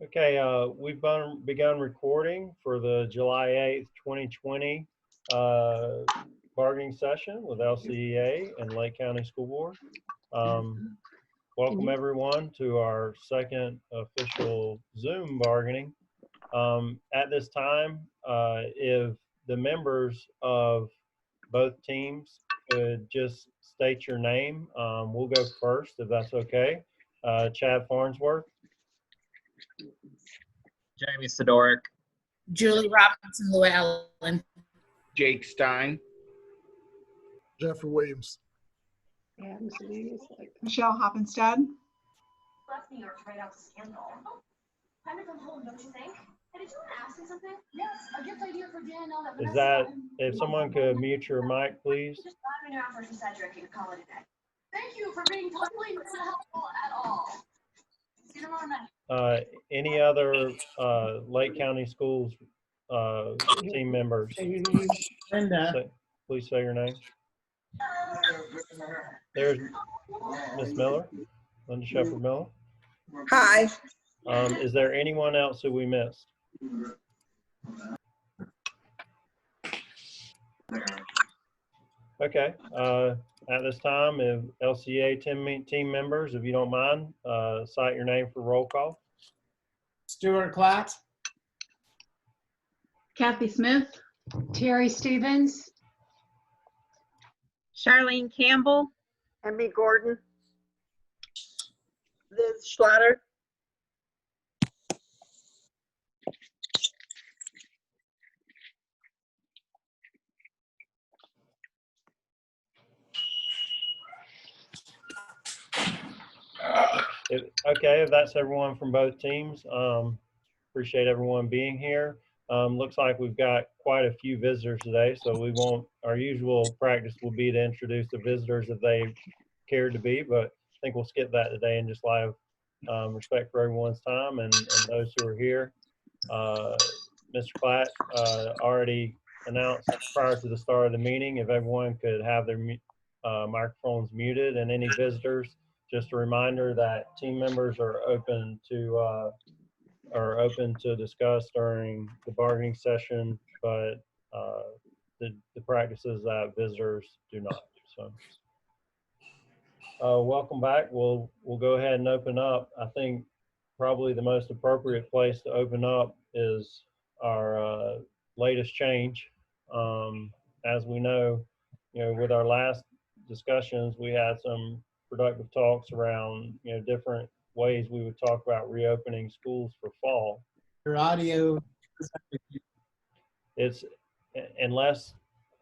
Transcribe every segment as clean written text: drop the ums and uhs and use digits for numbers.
Okay, we've begun recording for the July 8th, 2020 bargaining session with LCEA and Lake County School Board. Welcome everyone to our second official Zoom bargaining. At this time, if the members of both teams could just state your name, we'll go first if that's okay. Chad Farnsworth. Jamie Sidoric. Julie Robinson Llewellyn. Jake Stein. Jeffrey Williams. Michelle Hoppenstad. Left New York right out to scandal. Time to come home, don't you think? Hey, did you want to ask me something? Yes, a gift idea for Danielle. Is that, if someone could mute your mic, please? Just got me after she said you could call it a day. Thank you for being totally not helpful at all. See you tomorrow night. Any other Lake County Schools team members? Linda. Please say your name. There's Ms. Miller, Linda Shepherd Miller. Hi. Is there anyone else who we missed? Okay. At this time, if LCA team members, if you don't mind, cite your name for roll call. Stuart Klatt. Kathy Smith. Terry Stevens. Charlene Campbell. Emmy Gordon. Liz Schlatter. Okay, if that's everyone from both teams, appreciate everyone being here. Looks like we've got quite a few visitors today, so we won't, our usual practice will be to introduce the visitors if they care to be, but I think we'll skip that today and just live respect for everyone's time and those who are here. Mr. Klatt already announced prior to the start of the meeting if everyone could have their microphones muted, and any visitors, just a reminder that team members are open to discuss during the bargaining session, but the practices that visitors do not. So, welcome back. We'll go ahead and open up. I think probably the most appropriate place to open up is our latest change. As we know, with our last discussions, we had some productive talks around different ways we would talk about reopening schools for fall. Your audio. It's unless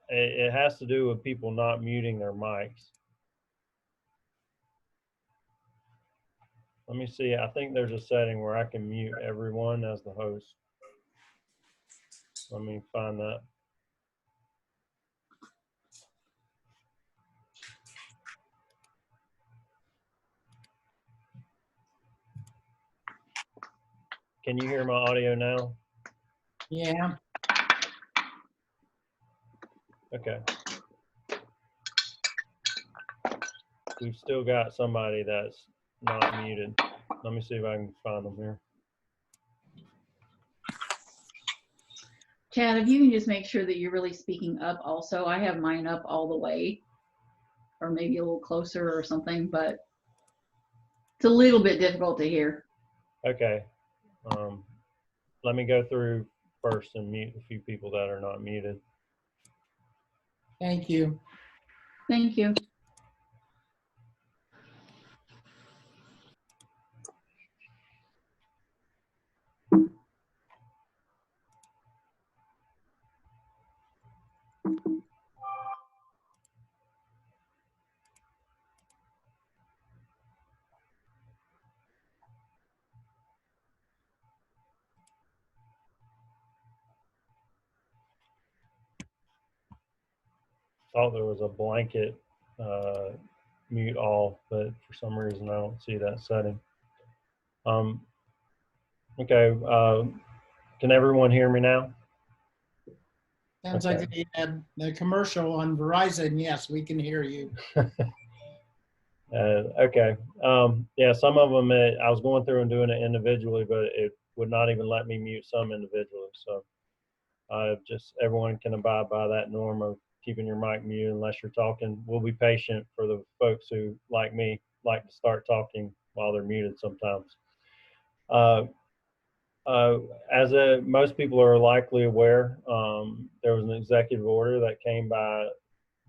it has to do with people not muting their mics. Let me see. I think there's a setting where I can mute everyone as the host. Let me find that. Can you hear my audio now? Yeah. Okay. We've still got somebody that's not muted. Let me see if I can find them here. Chad, if you can just make sure that you're really speaking up also. I have mine up all the way, or maybe a little closer or something, but it's a little bit difficult to hear. Okay. Let me go through first and mute a few people that are not muted. Thank you. Thank you. Thought there was a blanket mute all, but for some reason I don't see that setting. Okay, can everyone hear me now? Sounds Okay. like the commercial on Verizon. Yes, we can hear you. Okay. Yeah, some of them, I was going through and doing it individually, but it would not even let me mute some individually. So just everyone can abide by that norm of keeping your mic muted unless you're talking. We'll be patient for the folks who, like me, like to start talking while they're muted sometimes. Uh, as most people are likely aware, there was an executive order that came by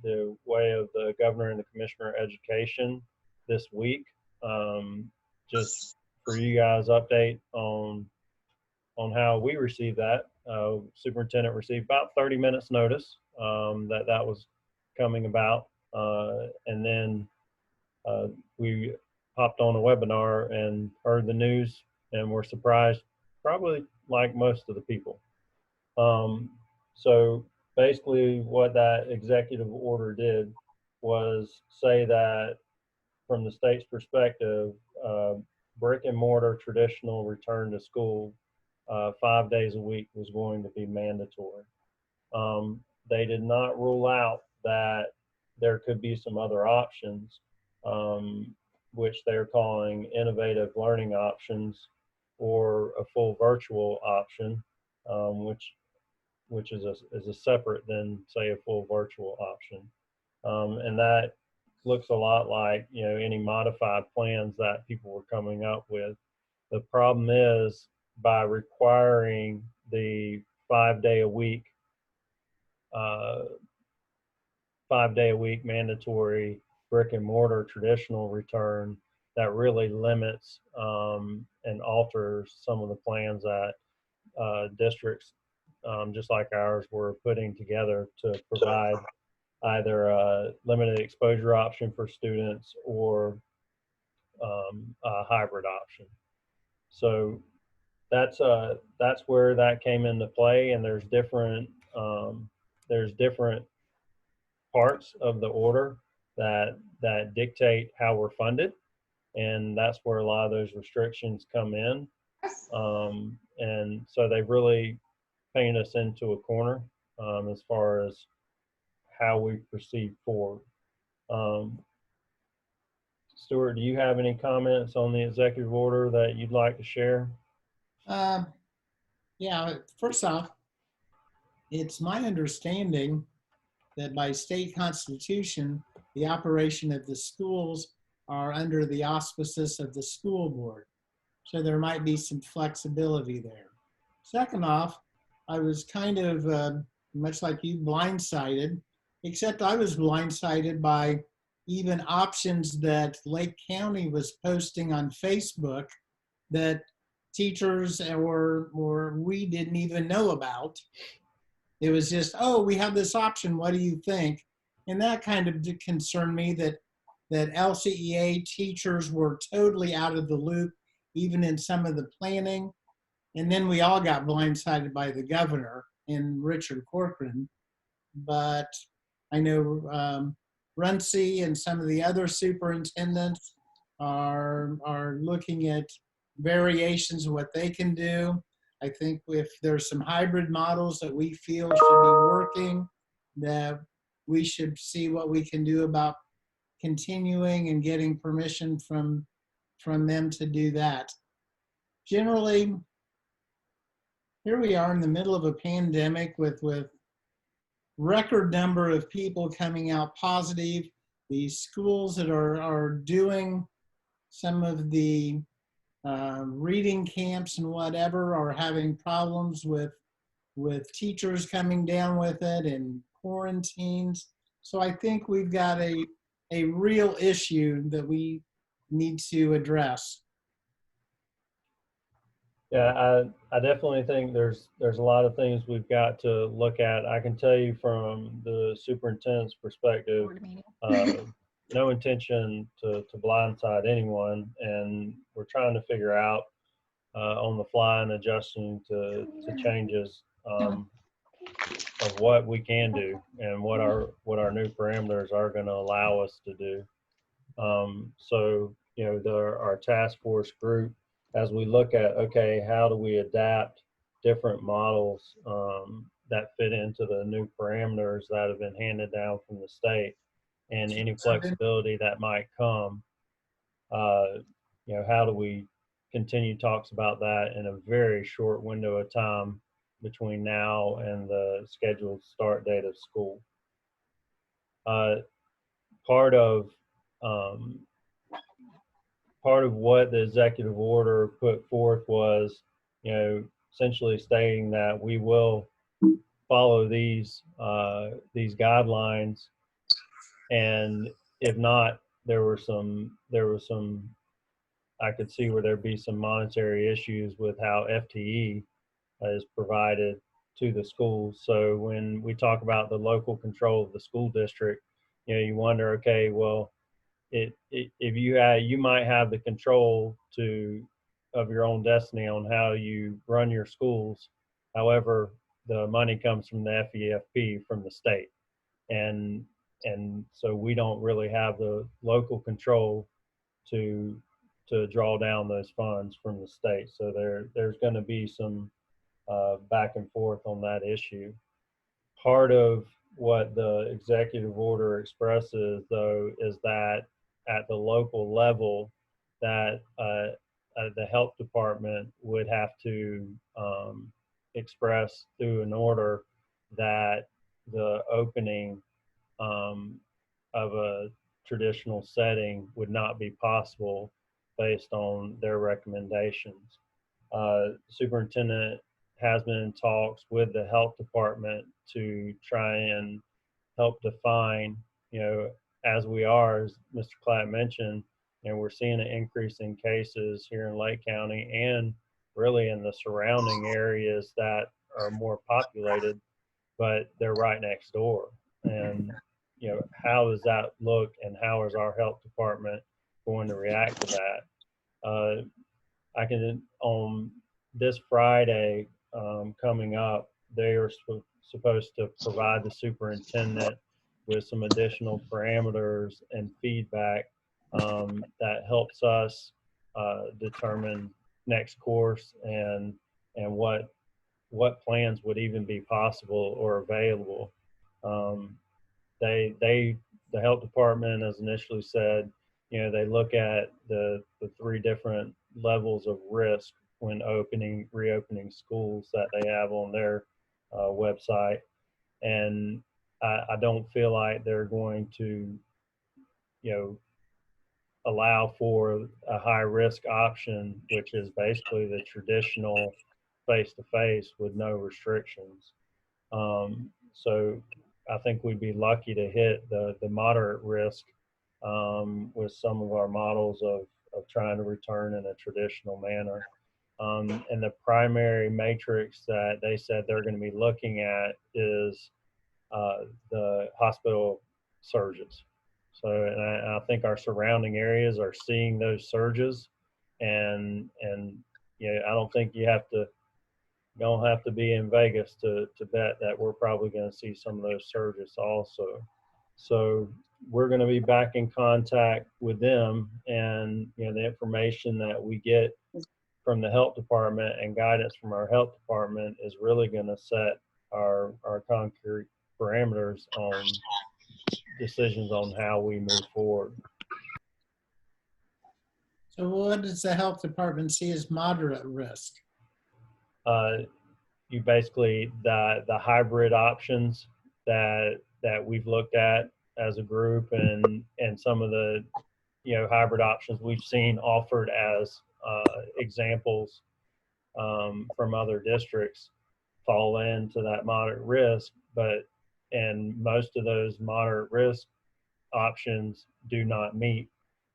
the way of the governor and the commissioner of education this week. Just for you guys, update on how we received that. Superintendent received about 30 minutes notice that was coming about, and then we hopped on a webinar and heard the news and were surprised, probably like most of the people. So basically what that executive order did was say that from the state's perspective, brick and mortar traditional return to school 5 days a week was going to be mandatory. They did not rule out that there could be some other options, which they're calling innovative learning options or a full virtual option, which is a separate than say a full virtual option. And that looks a lot like, you know, any modified plans that people were coming up with. The problem is by requiring the 5 day a week, 5 day a week mandatory brick and mortar traditional return, that really limits and alters some of the plans that districts just like ours were putting together to provide either a limited exposure option for students or a hybrid option. So that's where that came into play, and there's different parts of the order that dictate how we're funded, and that's where a lot of those restrictions come in. And so they really paint us into a corner as far as how we proceed forward. Stuart, do you have any comments on the executive order that you'd like to share? Yeah, first off, it's my understanding that by state constitution, the operation of the schools are under the auspices of the school board. So there might be some flexibility there. Second off, I was kind of, much like you, blindsided, except I was blindsided by even options that Lake County was posting on Facebook that teachers or we didn't even know about. It was just, oh, we have this option, what do you think? And that kind of concerned me that LCEA teachers were totally out of the loop, even in some of the planning. And then we all got blindsided by the governor and Richard Corcoran. But I know Runcie and some of the other superintendents are looking at variations of what they can do. I think if there's some hybrid models that we feel should be working, that we should see what we can do about continuing and getting permission from them to do that. Generally, here we are in the middle of a pandemic with record number of people coming out positive. These schools that are doing some of the reading camps and whatever are having problems with teachers coming down with it and quarantines. So I think we've got a real issue that we need to address. Yeah, I definitely think there's a lot of things we've got to look at. I can tell you from the superintendent's perspective, no intention to blindside anyone, and we're trying to figure out on the fly and adjusting to changes of what we can do and what our new parameters are going to allow us to do. So you know, our task force group, as we look at, okay, how do we adapt different models that fit into the new parameters that have been handed down from the state, and any flexibility that might come you know, how do we continue talks about that in a very short window of time between now and the scheduled start date of school. Part of what the executive order put forth was, you know, essentially stating that we will follow these guidelines, and if not, there were some I could see where there'd be some monetary issues with how FTE is provided to the schools. So when we talk about the local control of the school district, you know, you wonder, okay, well, if you might have the control of your own destiny on how you run your schools. However, the money comes from the FEFP from the state, and so we don't really have the local control to draw down those funds from the state. So there's going to be some back and forth on that issue. Part of what the executive order expresses, though, is that at the local level, that the health department would have to express through an order that the opening of a traditional setting would not be possible based on their recommendations. Superintendent has been in talks with the health department to try and help define, you know, as Mr. Clapp mentioned, you know, we're seeing an increase in cases here in Lake County and really in the surrounding areas that are more populated, but they're right next door. And, you know, how does that look, and how is our health department going to react to that? I can, on this Friday coming up, they are supposed to provide the superintendent with some additional parameters and feedback that helps us determine next course and what plans would even be possible or available. The health department has initially said, you know, they look at the three different levels of risk when reopening schools that they have on their website, and I don't feel like they're going to, you know, allow for a high risk option, which is basically the traditional face-to-face with no restrictions. So I think we'd be lucky to hit the moderate risk with some of our models of trying to return in a traditional manner. And the primary matrix that they said they're going to be looking at is the hospital surges. So, and I think our surrounding areas are seeing those surges, and you know, I don't think you don't have to be in Vegas to bet that we're probably going to see some of those surges also. So we're going to be back in contact with them, and you know, the information that we get from the health department and guidance from our health department is really going to set our concrete parameters on decisions on how we move forward. So what does the health department see as moderate risk? You basically the hybrid options that we've looked at as a group, and some of the, you know, hybrid options we've seen offered as examples from other districts fall into that moderate risk, and most of those moderate risk options do not meet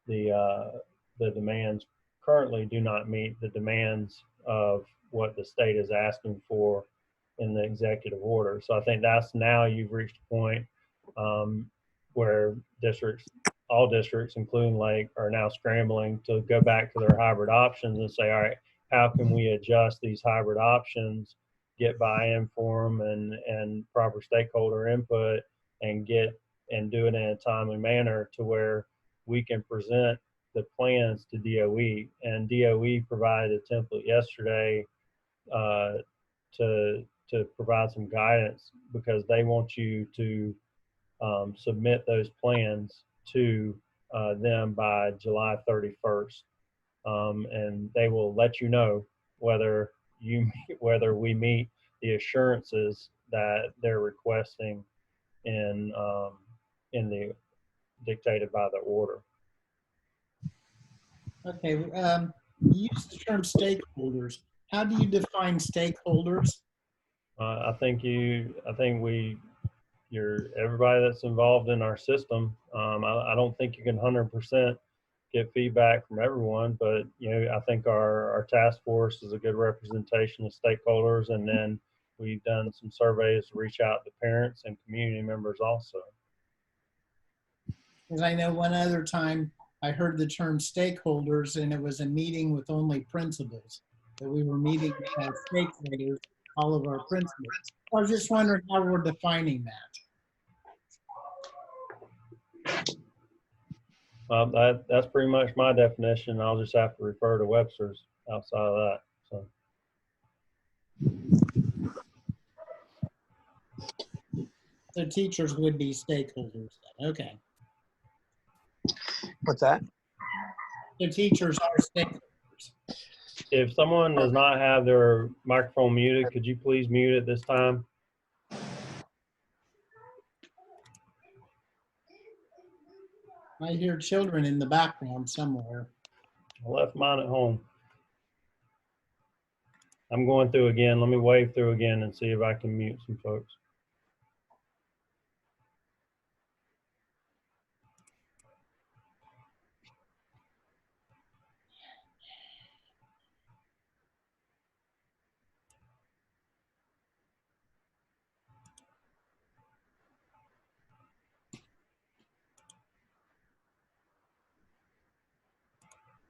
the demands, currently do not meet the demands of what the state is asking for in the executive order. So I think that's, now you've reached a point where all districts, including Lake, are now scrambling to go back to their hybrid options and say, all right, how can we adjust these hybrid options, get buy-in for them and proper stakeholder input, and do it in a timely manner to where we can present the plans to DOE. And DOE provided a template yesterday to provide some guidance, because they want you to submit those plans to them by July 31st. And they will let you know whether we meet the assurances that they're requesting in the dictated by the order. Okay, you use the term stakeholders. How do you define stakeholders? I think everybody that's involved in our system. I don't think you can 100% get feedback from everyone, but I think our task force is a good representation of stakeholders, and then we've done some surveys to reach out to parents and community members also. Because I know one other time I heard the term stakeholders, and it was a meeting with only principals, that we were meeting as stakeholders, all of our principals. I was just wondering how we're defining that. That's pretty much my definition. I'll just have to refer to Webster's outside of that. So. So teachers would be stakeholders then. Okay. What's that? So teachers are stakeholders. If someone does not have their microphone muted, could you please mute it this time? I hear children in the background somewhere. I left mine at home. I'm going through again. Let me wave through again and see if I can mute some folks.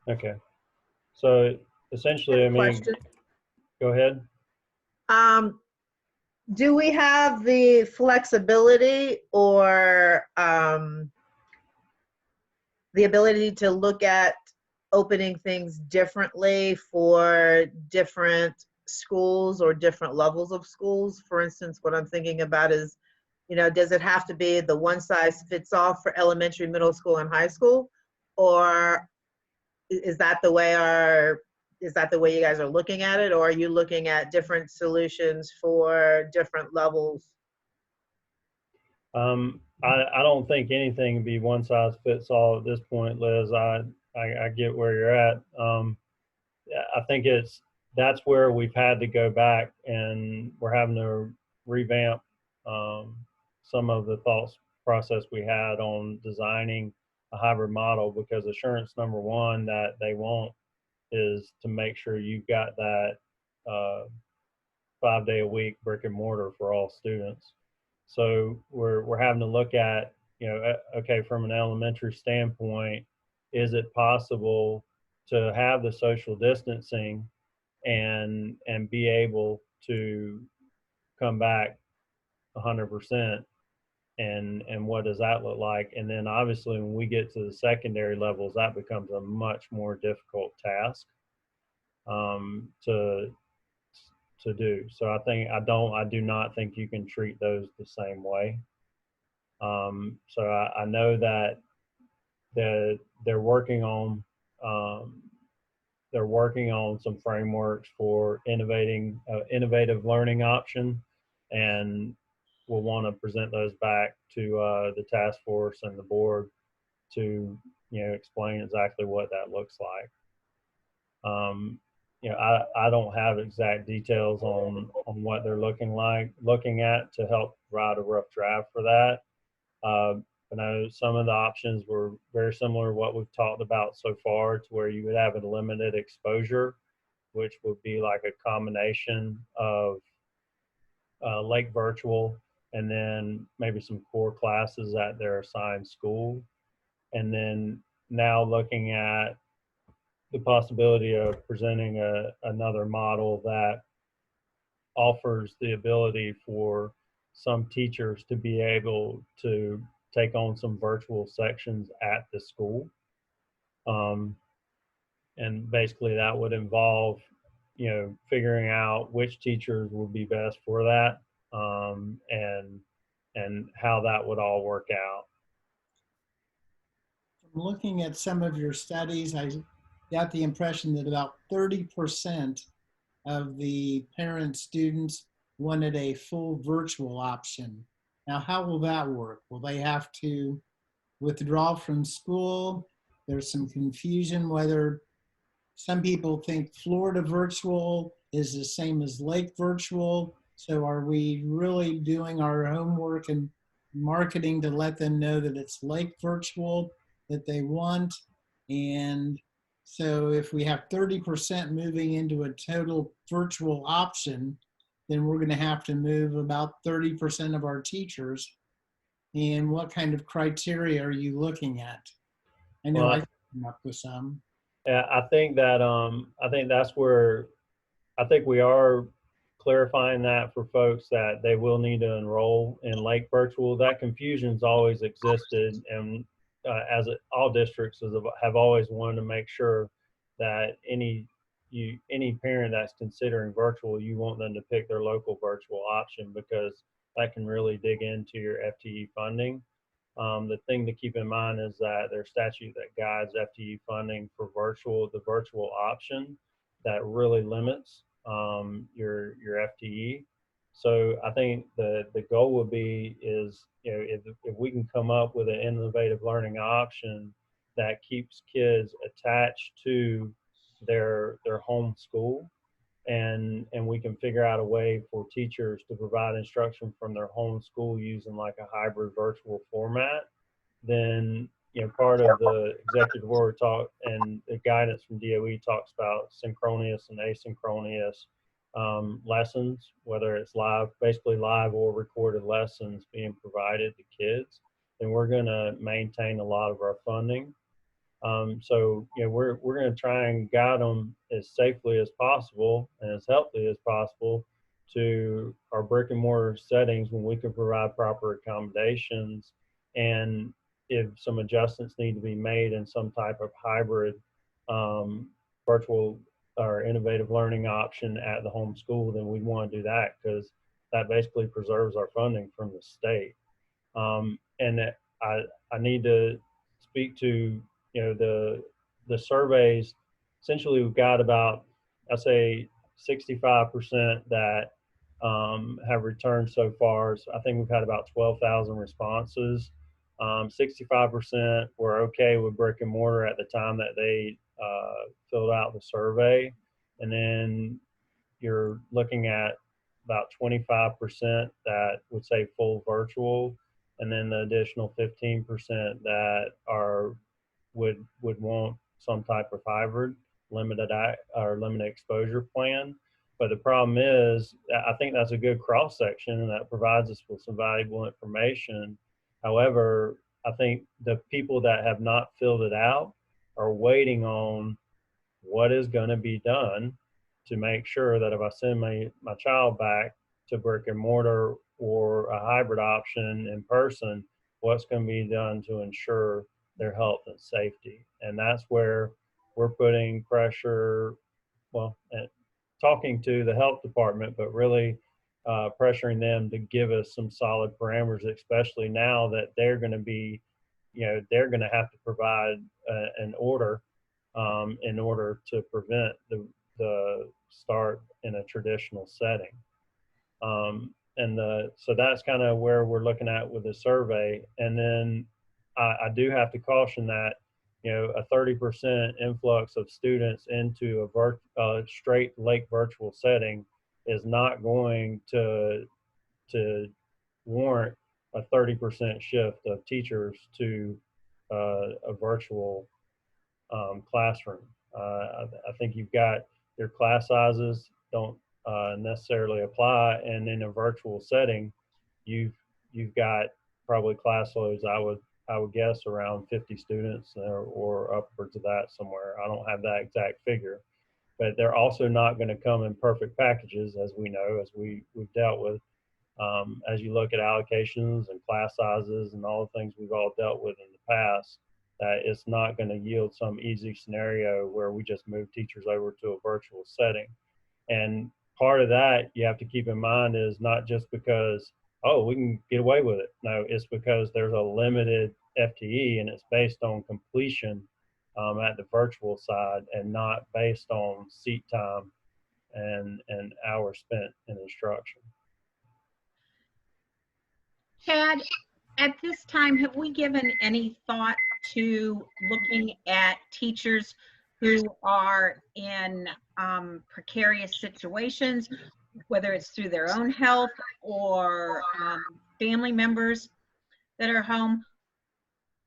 Okay. So essentially, I mean, Question. go ahead. Do we have the flexibility or the ability to look at opening things differently for different schools or different levels of schools? For instance, what I'm thinking about is, does it have to be the one size fits all for elementary, middle school, and high school? Or is that the way you guys are looking at it? Or are you looking at different solutions for different levels? I don't think anything would be one size fits all at this point, Liz. I get where you're at. I think that's where we've had to go back, and we're having to revamp some of the thoughts process we had on designing a hybrid model, because assurance number one that they want is to make sure you've got that 5 day a week brick and mortar for all students. So we're having to look at, okay, from an elementary standpoint, is it possible to have the social distancing and be able to come back 100%? And what does that look like? And then obviously when we get to the secondary levels, that becomes a much more difficult task to do. So I do not think you can treat those the same way. So I know that they're working on some frameworks for innovative learning option, and we'll want to present those back to the task force and the board to explain exactly what that looks like. I don't have exact details on what they're looking at to help write a rough draft for that. I know some of the options were very similar to what we've talked about so far, to where you would have a limited exposure, which would be like a combination of like virtual and then maybe some core classes at their assigned school. And then now looking at the possibility of presenting another model that offers the ability for some teachers to be able to take on some virtual sections at the school. And basically that would involve, figuring out which teachers would be best for that, and how that would all work out. Looking at some of your studies, I got the impression that about 30% of the parent students wanted a full virtual option. Now, how will that work? Will they have to withdraw from school? There's some confusion whether some people think Florida virtual is the same as Lake virtual. So are we really doing our homework and marketing to let them know that it's Lake virtual that they want? And so if we have 30% moving into a total virtual option, then we're going to have to move about 30% of our teachers. And what kind of criteria are you looking at? I know Well, I came up with some. Yeah, I think that I think that's where I think we are clarifying that for folks that they will need to enroll in Lake Virtual. That confusion's always existed, and all districts have always wanted to make sure that any parent that's considering virtual, you want them to pick their local virtual option because that can really dig into your FTE funding. The thing to keep in mind is that there's statute that guides FTE funding for the virtual option that really limits your FTE. So I think the goal would be is, if we can come up with an innovative learning option that keeps kids attached to their home school, and we can figure out a way for teachers to provide instruction from their home school using like a hybrid virtual format, then part of the executive order talk and the guidance from DOE talks about synchronous and asynchronous lessons, whether it's basically live or recorded lessons being provided to kids, then we're going to maintain a lot of our funding. So we're going to try and guide them as safely as possible and as healthily as possible to our brick and mortar settings when we can provide proper accommodations, and if some adjustments need to be made in some type of hybrid virtual or innovative learning option at the home school, then we want to do that because that basically preserves our funding from the state. And I need to speak to the surveys. Essentially, we've got about, I say, 65% that have returned so far. So I think we've had about 12,000 responses. 65% were okay with brick and mortar at the time that they filled out the survey, and then you're looking at about 25% that would say full virtual, and then the additional 15% that would want some type of hybrid limited exposure plan. But the problem is, I think that's a good cross section and that provides us with some valuable information. However, I think the people that have not filled it out are waiting on what is going to be done to make sure that if I send my child back to brick and mortar or a hybrid option in person, what's going to be done to ensure their health and safety. And that's where we're putting pressure, well, talking to the health department, but really pressuring them to give us some solid parameters, especially now that they're going to be, they're going to have to provide an order in order to prevent the start in a traditional setting. So that's kind of where we're looking at with the survey. And then I do have to caution that, a 30% influx of students into a straight Lake virtual setting is not going to warrant a 30% shift of teachers to a virtual classroom. I think you've got your class sizes don't necessarily apply, and in a virtual setting, you've got probably class loads. I would guess around 50 students or upwards of that somewhere. I don't have that exact figure, but they're also not going to come in perfect packages, as we know, as we've dealt with. As you look at allocations and class sizes and all the things we've all dealt with in the past, that it's not going to yield some easy scenario where we just move teachers over to a virtual setting. And part of that you have to keep in mind is not just because, oh, we can get away with it. No, it's because there's a limited FTE, and it's based on completion at the virtual side and not based on seat time and hours spent in instruction. Chad, at this time, have we given any thought to looking at teachers who are in precarious situations, whether it's through their own health or family members that are home?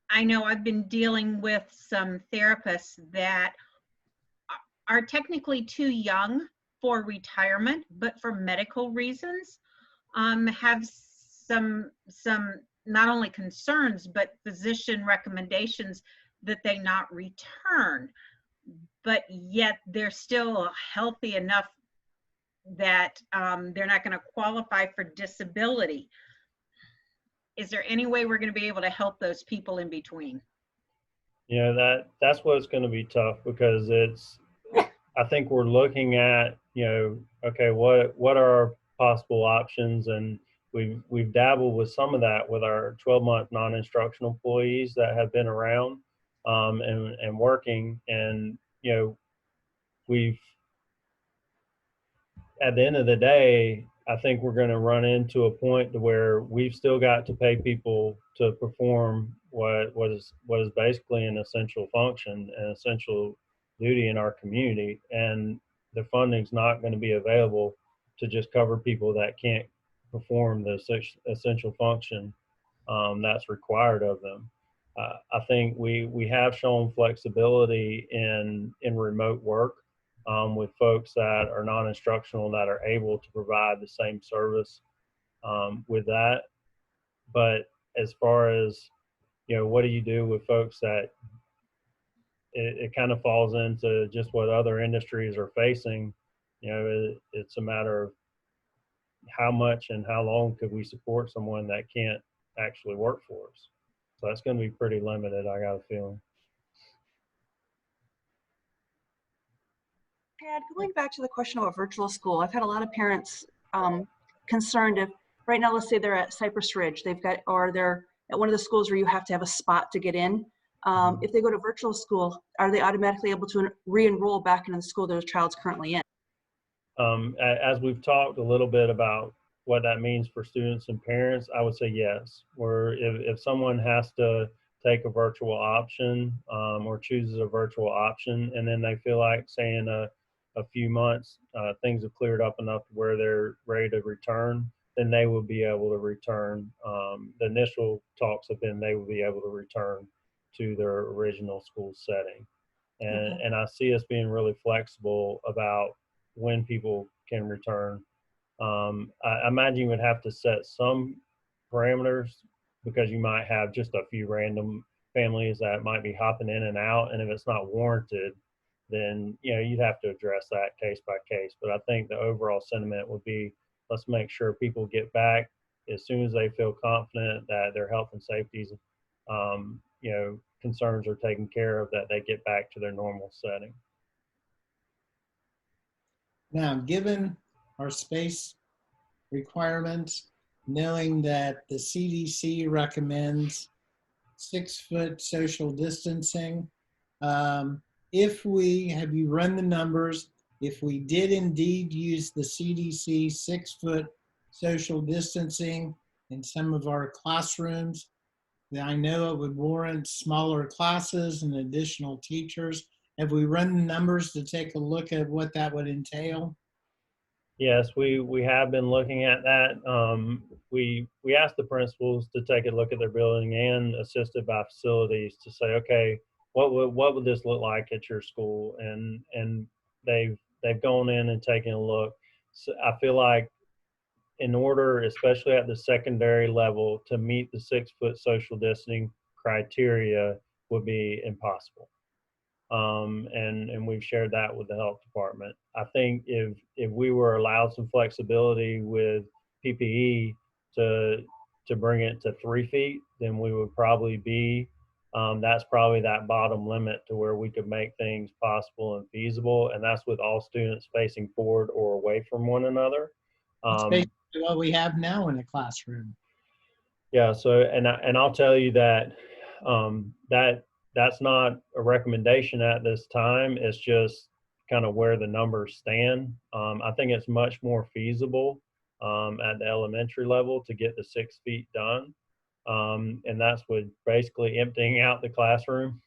I know I've been dealing with some therapists that are technically too young for retirement, but for medical reasons, have some not only concerns, but physician recommendations that they not return, but yet they're still healthy enough that they're not going to qualify for disability. Is there any way we're going to be able to help those people in between? You know, that's what's going to be tough, because I think we're looking at, okay, what are our possible options? And we've dabbled with some of that with our 12-month non-instructional employees that have been around and working. And, we've, at the end of the day, I think we're going to run into a point to where we've still got to pay people to perform what is basically an essential function, an essential duty in our community, and the funding's not going to be available to just cover people that can't perform the essential function that's required of them. I think we have shown flexibility in remote work with folks that are non-instructional that are able to provide the same service with that. But as far as, what do you do with folks that it kind of falls into just what other industries are facing? It's a matter of how much and how long could we support someone that can't actually work for us. So that's going to be pretty limited, I got a feeling. Chad, going back to the question about virtual school, I've had a lot of parents concerned if, right now, let's say they're at Cypress Ridge, or they're at one of the schools where you have to have a spot to get in. If they go to virtual school, are they automatically able to re-enroll back into the school their child's currently in? As we've talked a little bit about what that means for students and parents, I would say yes. Or if someone has to take a virtual option or chooses a virtual option, and then they feel like, say, in a few months, things have cleared up enough where they're ready to return, then they will be able to return. The initial talks have been they will be able to return to their original school setting. And I see us being really flexible about when people can return. I imagine you would have to set some parameters, because you might have just a few random families that might be hopping in and out. And if it's not warranted, then, you'd have to address that case by case. But I think the overall sentiment would be, let's make sure people get back as soon as they feel confident that their health and safety, concerns are taken care of, that they get back to their normal setting. Now, given our space requirements, knowing that the CDC recommends 6-foot social distancing, have you run the numbers? If we did indeed use the CDC 6-foot social distancing in some of our classrooms, then I know it would warrant smaller classes and additional teachers. Have we run the numbers to take a look at what that would entail? Yes, we have been looking at that. We asked the principals to take a look at their building, and assisted by facilities, to say, okay, what would this look like at your school? And they've gone in and taken a look. So I feel like, in order, especially at the secondary level, to meet the 6-foot social distancing criteria would be impossible. And we've shared that with the health department. I think if we were allowed some flexibility with PPE to bring it to 3 feet, then we would probably be, that's probably that bottom limit to where we could make things possible and feasible. And that's with all students facing forward or away from one another. It's basically what we have now in a classroom. Yeah. So, and I'll tell you that That's not a recommendation at this time. It's just kind of where the numbers stand. I think it's much more feasible at the elementary level to get the 6 feet done. And that's with basically emptying out the classroom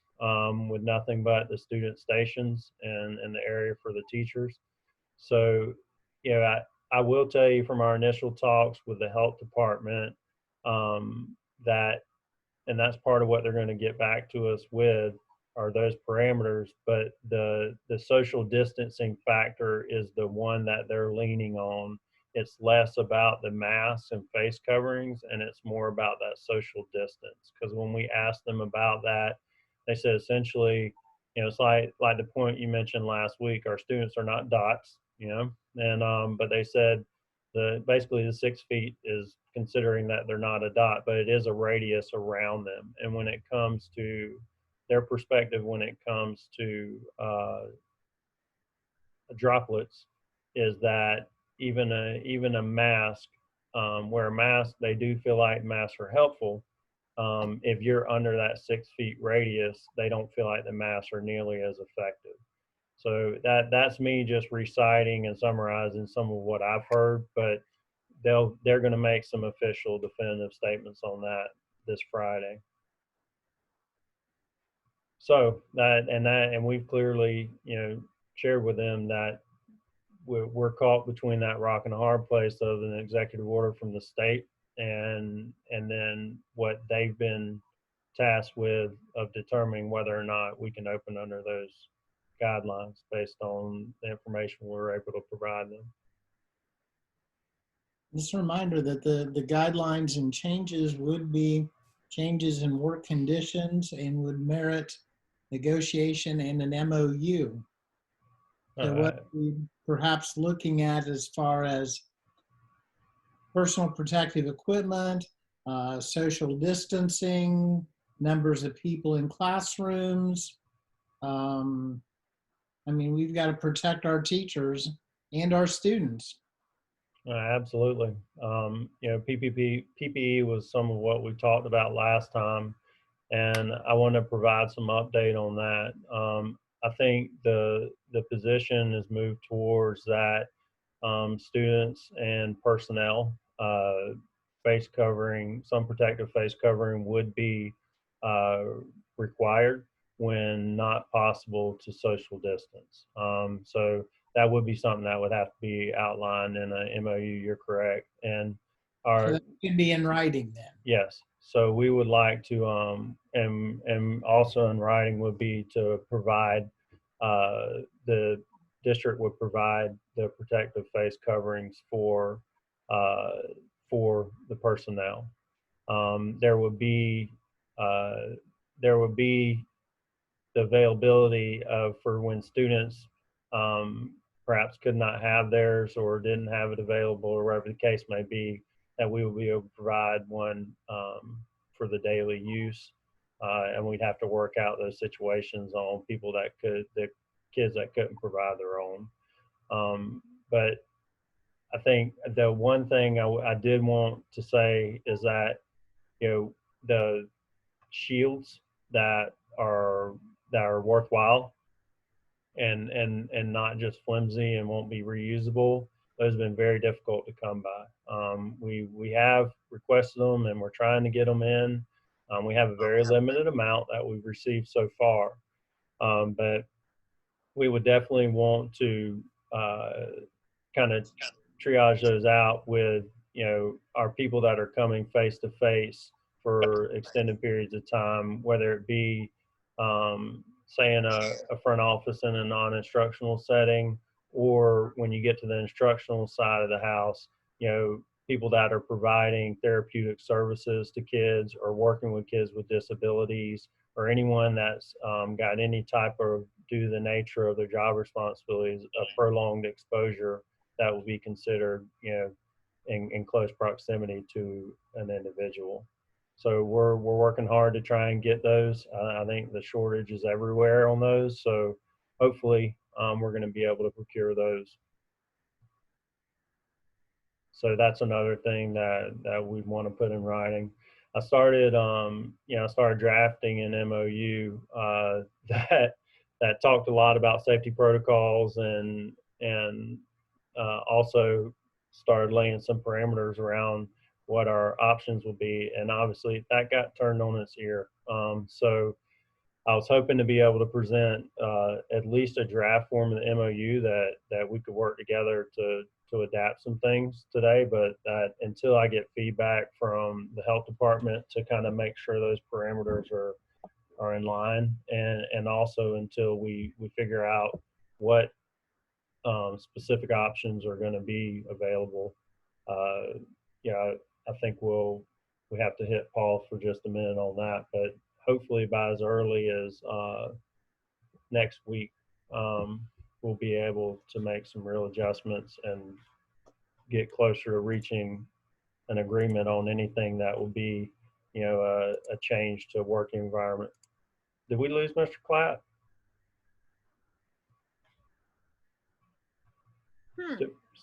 with nothing but the student stations and the area for the teachers. So, you know, I will tell you from our initial talks with the health department that, and that's part of what they're going to get back to us with, are those parameters. But the social distancing factor is the one that they're leaning on. It's less about the masks and face coverings, and it's more about that social distance. Because when we asked them about that, they said essentially, you know, it's like the point you mentioned last week. Our students are not dots, you know, and but they said basically the 6 feet is considering that they're not a dot, but it is a radius around them. And when it comes to their perspective, when it comes to droplets, is that even a mask, wear a mask, they do feel like masks are helpful. If you're under that 6 feet radius, they don't feel like the masks are nearly as effective. So that's me just reciting and summarizing some of what I've heard, but they're going to make some official definitive statements on that this Friday. So and we've clearly, you know, shared with them that we're caught between that rock and a hard place of an executive order from the state and then what they've been tasked with of determining whether or not we can open under those guidelines based on the information we're able to provide them. Just a reminder that the guidelines and changes would be changes in work conditions and would merit negotiation and an MOU. So what we perhaps looking at as far as personal protective equipment, social distancing, numbers of people in classrooms. I mean, we've got to protect our teachers and our students. Absolutely. You know, PPE was some of what we talked about last time, and I want to provide some update on that. I think the position has moved towards that students and personnel face covering, some protective face covering would be required when not possible to social distance. So that would be something that would have to be outlined in a MOU. You're correct. And So that could be in writing then. yes. So we would like to, and also in writing would be to provide, the district would provide the protective face coverings for the personnel. There would be the availability of for when students perhaps could not have theirs or didn't have it available or whatever the case may be, that we will be able to provide one for the daily use. And we'd have to work out those situations on people the kids that couldn't provide their own. But I think the one thing I did want to say is that, you know, the shields that are worthwhile and not just flimsy and won't be reusable, those have been very difficult to come by. We have requested them and we're trying to get them in. We have a very limited amount that we've received so far, but we would definitely want to kind of triage those out with, you know, our people that are coming face to face for extended periods of time, whether it be say in a front office in a non-instructional setting, or when you get to the instructional side of the house, you know, people that are providing therapeutic services to kids or working with kids with disabilities, or anyone that's got any type of, due to the nature of their job responsibilities, a prolonged exposure that will be considered, you know, in close proximity to an individual. So we're working hard to try and get those. I think the shortage is everywhere on those. So hopefully we're going to be able to procure those. So that's another thing that we want to put in writing. I started, I started drafting an MOU that talked a lot about safety protocols and also started laying some parameters around what our options would be. And obviously that got turned on its ear. So I was hoping to be able to present at least a draft form of the MOU that we could work together to adapt some things today, but that until I get feedback from the health department to kind of make sure those parameters are in line, and also until we figure out what specific options are going to be available. I think we have to hit Paul for just a minute on that, but hopefully by as early as next week, we'll be able to make some real adjustments and get closer to reaching an agreement on anything that will be, a change to working environment. Did we lose Mr. Clapp?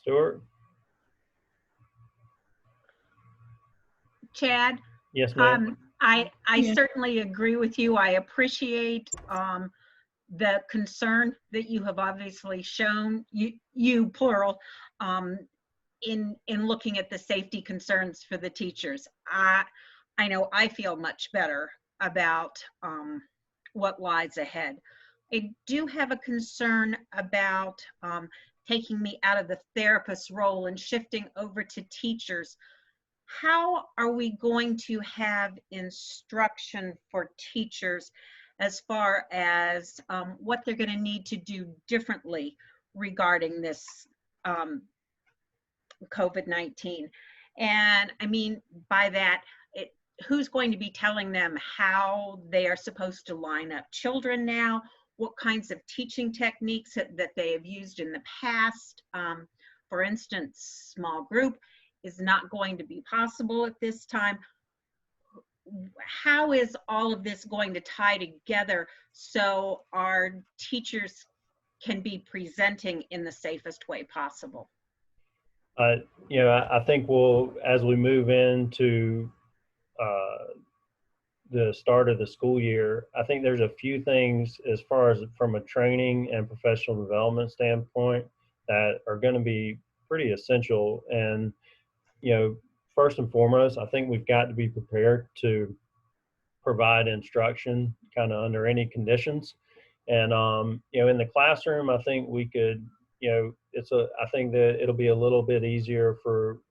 Stuart? Chad, Yes, ma'am. I certainly agree with you. I appreciate the concern that you have obviously shown, you plural, in looking at the safety concerns for the teachers. I know I feel much better about what lies ahead. I do have a concern about taking me out of the therapist role and shifting over to teachers. How are we going to have instruction for teachers as far as what they're going to need to do differently regarding this COVID-19? And I mean by that, who's going to be telling them how they are supposed to line up children now? What kinds of teaching techniques that they have used in the past? For instance, small group is not going to be possible at this time. How is all of this going to tie together so our teachers can be presenting in the safest way possible? I think as we move into the start of the school year, I think there's a few things as far as from a training and professional development standpoint that are going to be pretty essential. And, first and foremost, I think we've got to be prepared to provide instruction kind of under any conditions. And, in the classroom, I think we could, I think that it'll be a little bit easier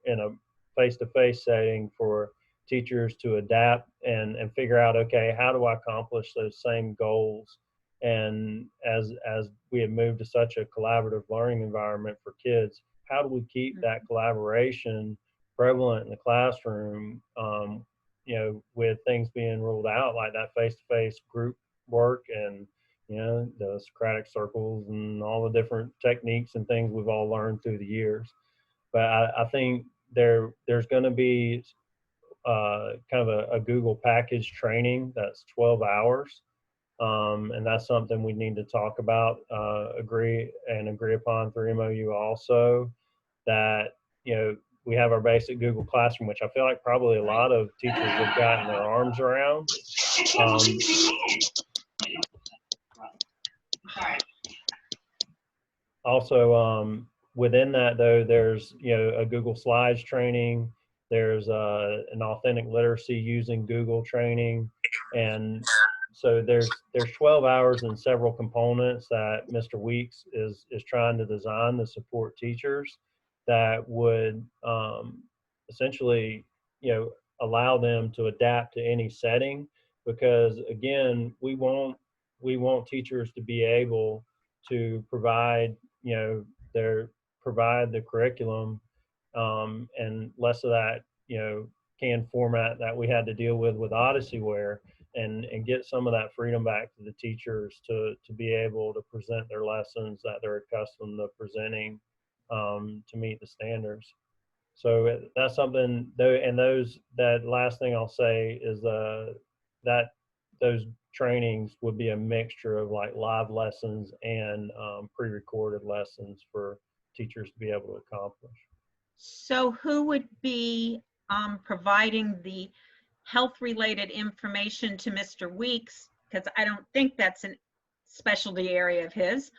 in a face-to-face setting for teachers to adapt and figure out, okay, how do I accomplish those same goals? And as we have moved to such a collaborative learning environment for kids, how do we keep that collaboration prevalent in the classroom, with things being ruled out like that face-to-face group work and, the Socratic circles and all the different techniques and things we've all learned through the years. But I think there's going to be kind of a Google package training that's 12 hours. And that's something we need to talk about, agree upon through MOU also, that, we have our basic Google Classroom, which I feel like probably a lot of teachers have gotten their arms around. Also, within that though, there's, a Google Slides training, there's an authentic literacy using Google training. And so there's 12 hours and several components that Mr. Weeks is trying to design to support teachers that would essentially, allow them to adapt to any setting. Because again, we want teachers to be able to provide, provide the curriculum, and less of that, canned format that we had to deal with Odyssey-ware, and get some of that freedom back to the teachers to be able to present their lessons that they're accustomed to presenting, to meet the standards. So that's something, and that last thing I'll say is that those trainings would be a mixture of like live lessons and pre-recorded lessons for teachers to be able to accomplish. So who would be providing the health-related information to Mr. Weeks, because I don't think that's a specialty area of his.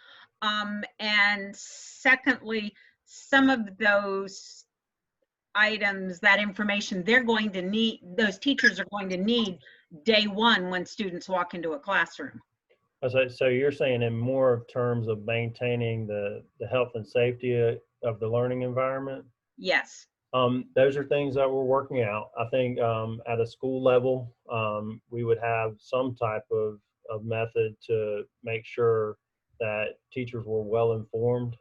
And secondly, some of those items, that information, they're going to need, those teachers are going to need day one when students walk into a classroom. So you're saying in more terms of maintaining the health and safety of the learning environment? Yes. Those are things that we're working out. I think at a school level, we would have some type of method to make sure that teachers were well informed.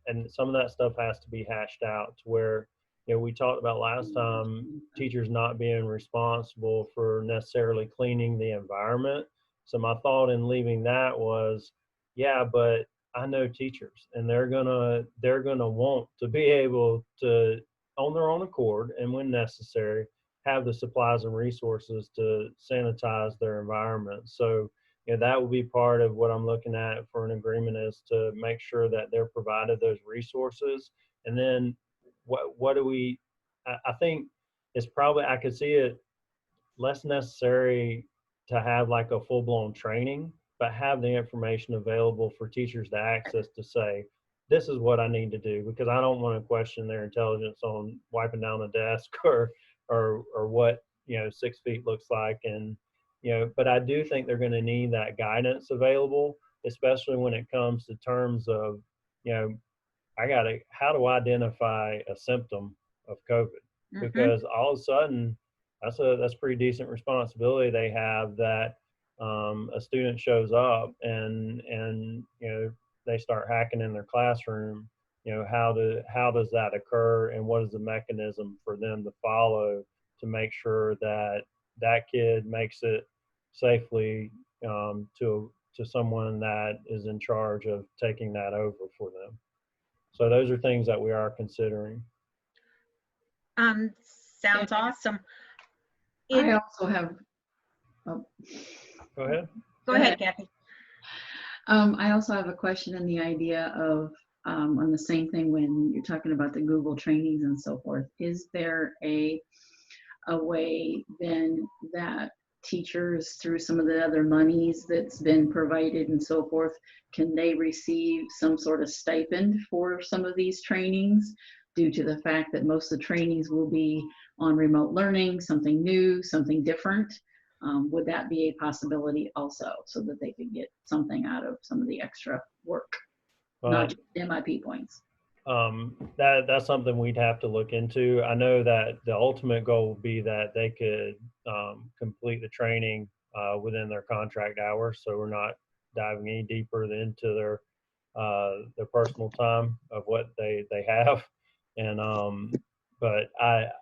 And some of that stuff has to be hashed out to where, we talked about last time, teachers not being responsible for necessarily cleaning the environment. So my thought in leaving that was, yeah, but I know teachers, and they're gonna want to be able to, on their own accord and when necessary, have the supplies and resources to sanitize their environment. So, that will be part of what I'm looking at for an agreement, is to make sure that they're provided those resources. And then what do we? I think it's probably, I could see it less necessary to have like a full-blown training, but have the information available for teachers to access to say, this is what I need to do, because I don't want to question their intelligence on wiping down a desk or what 6 feet looks like. And but I do think they're going to need that guidance available, especially when it comes to terms of how do I identify a symptom of COVID? Because all of a sudden that's pretty decent responsibility they have, that a student shows up and they start hacking in their classroom. How does that occur, and what is the mechanism for them to follow to make sure that that kid makes it safely to someone that is in charge of taking that over for them. So those are things that we are considering. Sounds awesome. I also have, Go ahead. Go ahead, Kathy. I also have a question in the idea of, on the same thing when you're talking about the Google trainings and so forth, is there a way then that teachers, through some of the other monies that's been provided and so forth, can they receive some sort of stipend for some of these trainings, due to the fact that most of the trainings will be on remote learning, something new, something different? Would that be a possibility also, so that they could get something out of some of the extra work, not just MIP points? That's something we'd have to look into. I know that the ultimate goal would be that they could complete the training within their contract hours, so we're not diving any deeper into their personal time of what they have. And but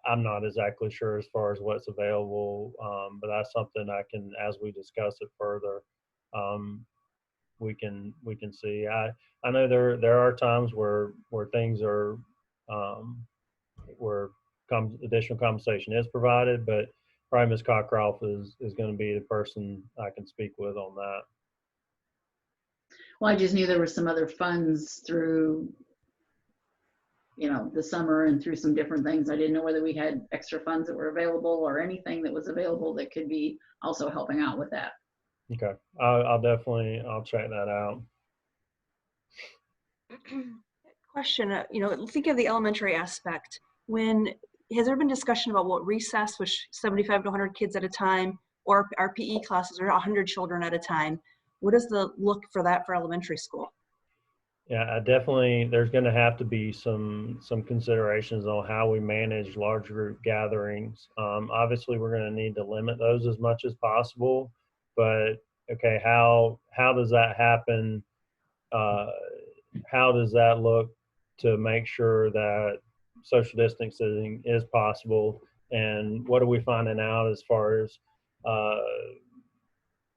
I'm not exactly sure as far as what's available, but that's something I can, as we discuss it further, we can see. I know there are times where things are where additional compensation is provided, but probably Ms. Cockcroft is going to be the person I can speak with on that. Well, I just knew there were some other funds through the summer and through some different things. I didn't know whether we had extra funds that were available or anything that was available that could be also helping out with that. Okay, I'll check that out. Question, think of the elementary aspect. Has there been discussion about what recess, which 75 to 100 kids at a time, or our PE classes are 100 children at a time? What is the look for that for elementary school? Yeah, there's going to have to be some considerations on how we manage large group gatherings. Obviously, we're going to need to limit those as much as possible, but okay, how does that happen? How does that look to make sure that social distancing is possible? And what are we finding out as far as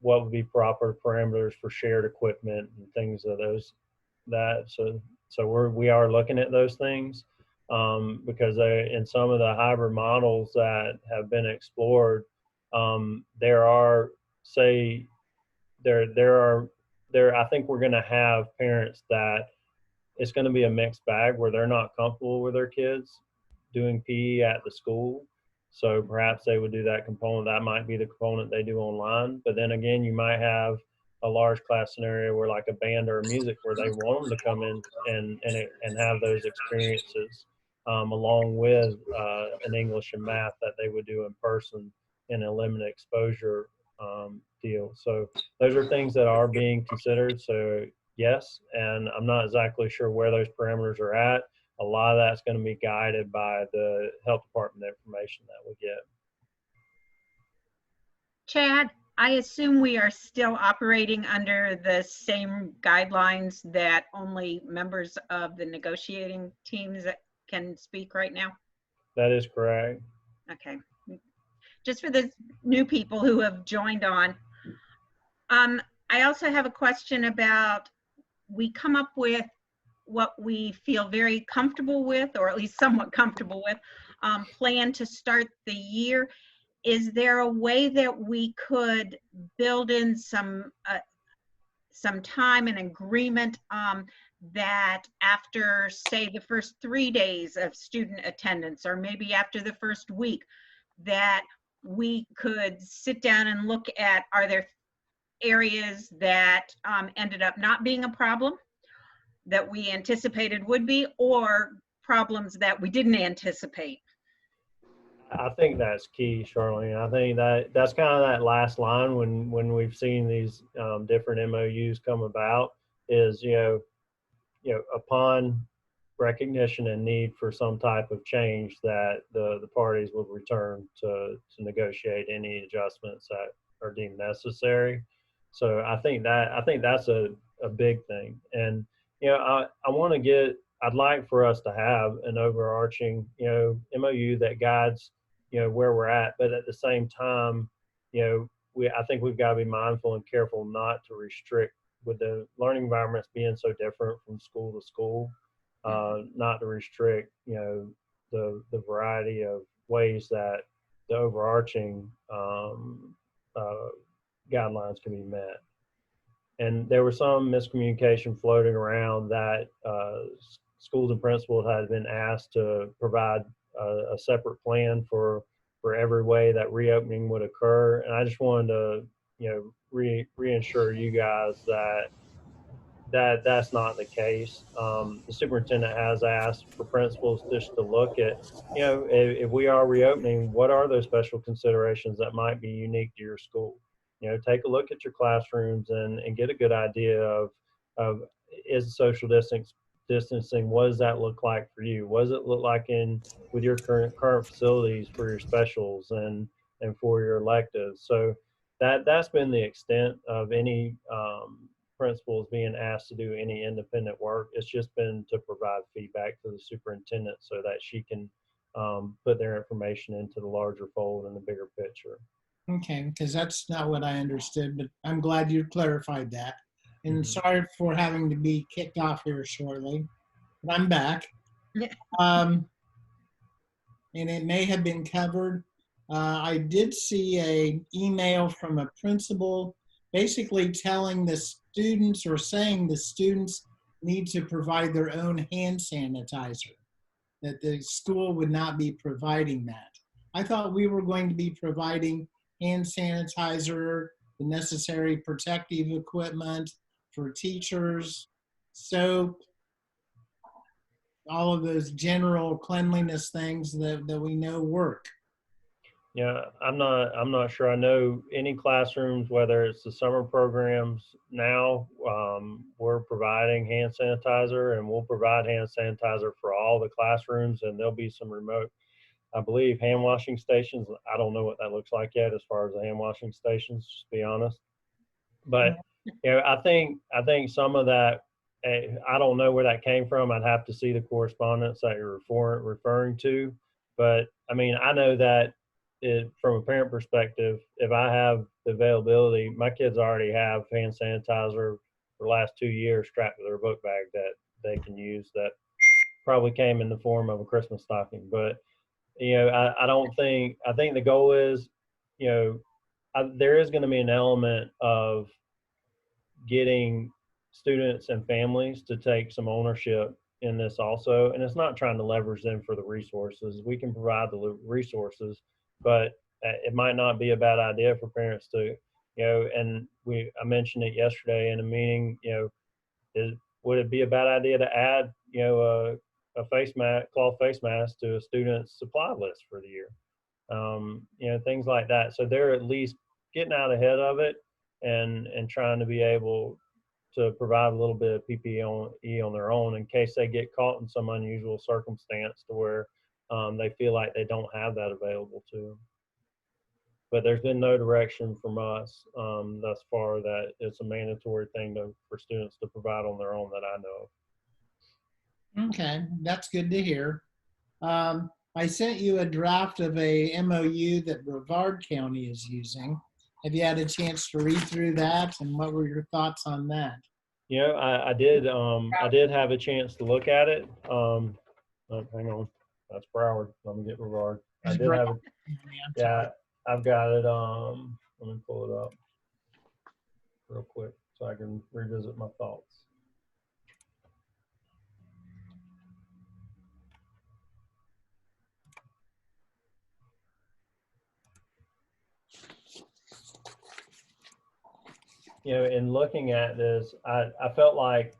what would be proper parameters for shared equipment and things of that? So we are looking at those things, because in some of the hybrid models that have been explored, I think we're going to have parents that it's going to be a mixed bag, where they're not comfortable with their kids doing PE at the school. So perhaps they would do that component. That might be the component they do online. But then again, you might have a large class scenario where like a band or a music where they want them to come in and have those experiences along with an English and math that they would do in person in a limited exposure deal. So those are things that are being considered. So yes, and I'm not exactly sure where those parameters are at. A lot of that's going to be guided by the health department information that we get. Chad, I assume we are still operating under the same guidelines that only members of the negotiating teams can speak right now? That is correct. Okay. Just for the new people who have joined on. I also have a question about, we come up with what we feel very comfortable with, or at least somewhat comfortable with, plan to start the year. Is there a way that we could build in some time and agreement that after, say, the first 3 days of student attendance, or maybe after the first week, that we could sit down and look at, are there areas that ended up not being a problem that we anticipated would be, or problems that we didn't anticipate? I think that's key, Charlene. I think that's kind of that last line when we've seen these different MOUs come about is, you know, upon recognition and need for some type of change, that the parties will return to negotiate any adjustments that are deemed necessary. So I think that's a big thing. And, you know, I'd like for us to have an overarching, you know, MOU that guides, you know, where we're at, but at the same time, you know, I think we've got to be mindful and careful not to restrict, with the learning environments being so different from school to school, not to restrict, you know, the variety of ways that the overarching guidelines can be met. And there was some miscommunication floating around that schools and principals had been asked to provide a separate plan for every way that reopening would occur. And I just wanted to, you know, reassure you guys that that's not the case. The superintendent has asked for principals just to look at, you know, if we are reopening, what are those special considerations that might be unique to your school? You know, take a look at your classrooms and get a good idea of is social distancing, what does that look like for you? What does it look like with your current facilities for your specials and for your electives? So that's been the extent of any principals being asked to do any independent work. It's just been to provide feedback to the superintendent so that she can put their information into the larger fold and the bigger picture. Okay, because that's not what I understood, but I'm glad you clarified that. And sorry for having to be kicked off here shortly, but I'm back. And it may have been covered. I did see an email from a principal basically telling the students, or saying the students need to provide their own hand sanitizer, that the school would not be providing that. I thought we were going to be providing hand sanitizer, the necessary protective equipment for teachers, soap, all of those general cleanliness things that we know work. Yeah, I'm not sure. I know any classrooms, whether it's the summer programs now, we're providing hand sanitizer, and we'll provide hand sanitizer for all the classrooms, and there'll be some remote, I believe, hand washing stations. I don't know what that looks like yet as far as the hand washing stations, just to be honest. But you know, I think some of that, I don't know where that came from. I'd have to see the correspondence that you're referring to. But I mean, I know that from a parent perspective, if I have the availability, my kids already have hand sanitizer for the last 2 years strapped to their book bag that they can use, that probably came in the form of a Christmas stocking. But you know, I think the goal is, you know, there is going to be an element of getting students and families to take some ownership in this also. And it's not trying to leverage them for the resources. We can provide the resources, but it might not be a bad idea for parents to, and I mentioned it yesterday in a meeting, would it be a bad idea to add, a face mask, cloth face mask to a student's supply list for the year? Things like that. So they're at least getting out ahead of it and trying to be able to provide a little bit of PPE on their own in case they get caught in some unusual circumstance to where they feel like they don't have that available to them. But there's been no direction from us thus far that it's a mandatory thing for students to provide on their own that I know of. Okay, that's good to hear. I sent you a draft of a MOU that Brevard County is using. Have you had a chance to read through that, and what were your thoughts on that? I did. I did have a chance to look at it. Oh, hang on, that's Broward. Let me get Brevard. I did have it. Yeah, I've got it. Let me pull it up real quick so I can revisit my thoughts. In looking at this, I felt like,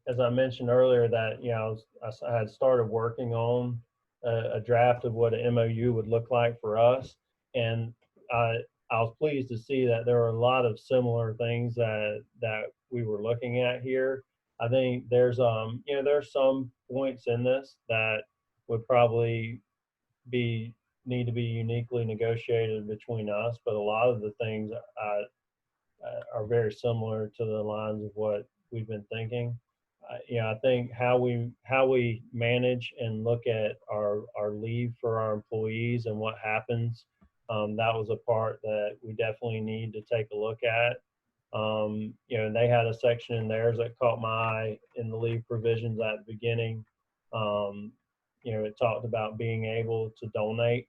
as I mentioned earlier, that I had started working on a draft of what an MOU would look like for us, and I was pleased to see that there were a lot of similar things that we were looking at here. I think there's there's some points in this that would probably need to be uniquely negotiated between us, but a lot of the things are very similar to the lines of what we've been thinking. I think how we manage and look at our leave for our employees and what happens, that was a part that we definitely need to take a look at. And they had a section in theirs that caught my eye in the leave provisions at the beginning. It talked about being able to donate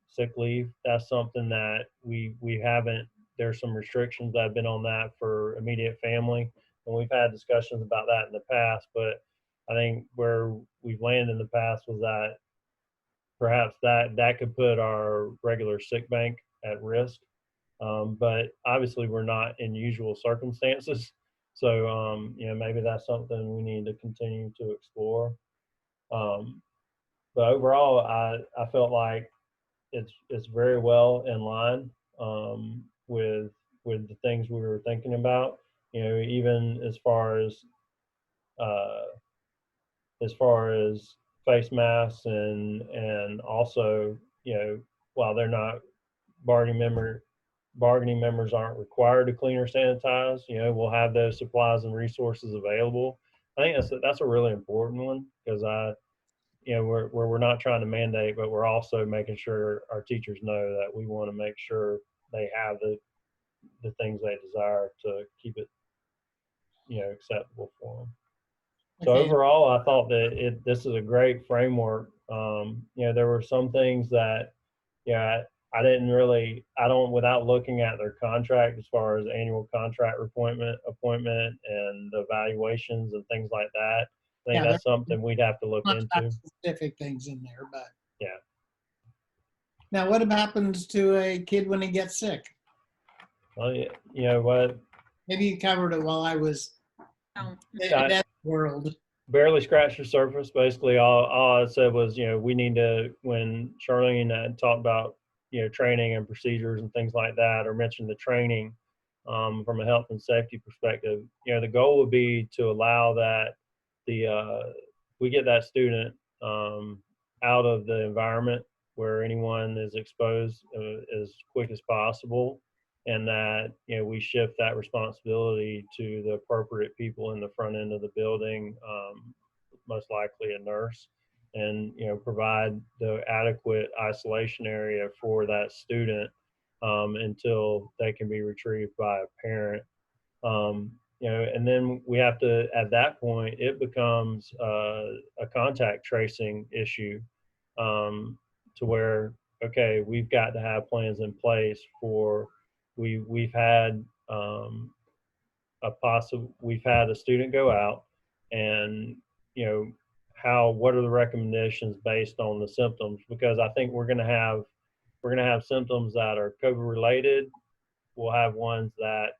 sick leave. That's something that we haven't. There's some restrictions that have been on that for immediate family, and we've had discussions about that in the past. But I think where we've landed in the past was that perhaps that could put our regular sick bank at risk. But obviously we're not in usual circumstances. So, maybe that's something we need to continue to explore. But overall, I felt like it's very well in line with the things we were thinking about. Even as far as face masks and also, while they're not bargaining members aren't required to clean or sanitize, we'll have those supplies and resources available. I think that's a really important one because we're not trying to mandate, but we're also making sure our teachers know that we want to make sure they have the things they desire to keep it, acceptable for them. So Okay. overall, I thought that this is a great framework. There were some things that, without looking at their contract as far as annual contract appointment and evaluations and things like that. I think that's something we'd have to look into. Specific things in there, but yeah. Now, what happens to a kid when he gets sick? Well, you know what? Maybe you covered it while I was in that world. Barely scratched the surface. Basically, all I said was, we need to, when Charlene talked about, training and procedures and things like that, or mentioned the training from a health and safety perspective, the goal would be to allow that we get that student out of the environment where anyone is exposed as quick as possible, and that we shift that responsibility to the appropriate people in the front end of the building, most likely a nurse, and provide the adequate isolation area for that student until they can be retrieved by a parent. And then we have to, at that point, it becomes a contact tracing issue, to where, okay, we've got to have plans in place for, we've had we've had a student go out, and what are the recommendations based on the symptoms? Because I think we're going to have we're going to have symptoms that are COVID related. We'll have ones that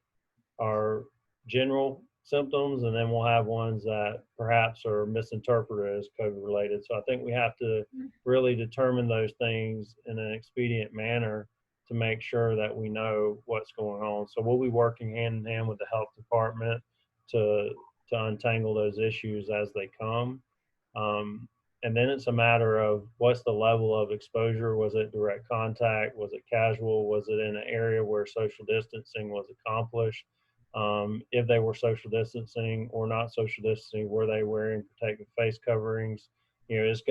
are general symptoms, and then we'll have ones that perhaps are misinterpreted as COVID related. So I think we have to really determine those things in an expedient manner to make sure that we know what's going on. So we'll be working hand in hand with the health department to untangle those issues as they come. And then it's a matter of what's the level of exposure. Was it direct contact? Was it casual? Was it in an area where social distancing was accomplished? If they were social distancing or not social distancing, were they wearing protective face coverings? It's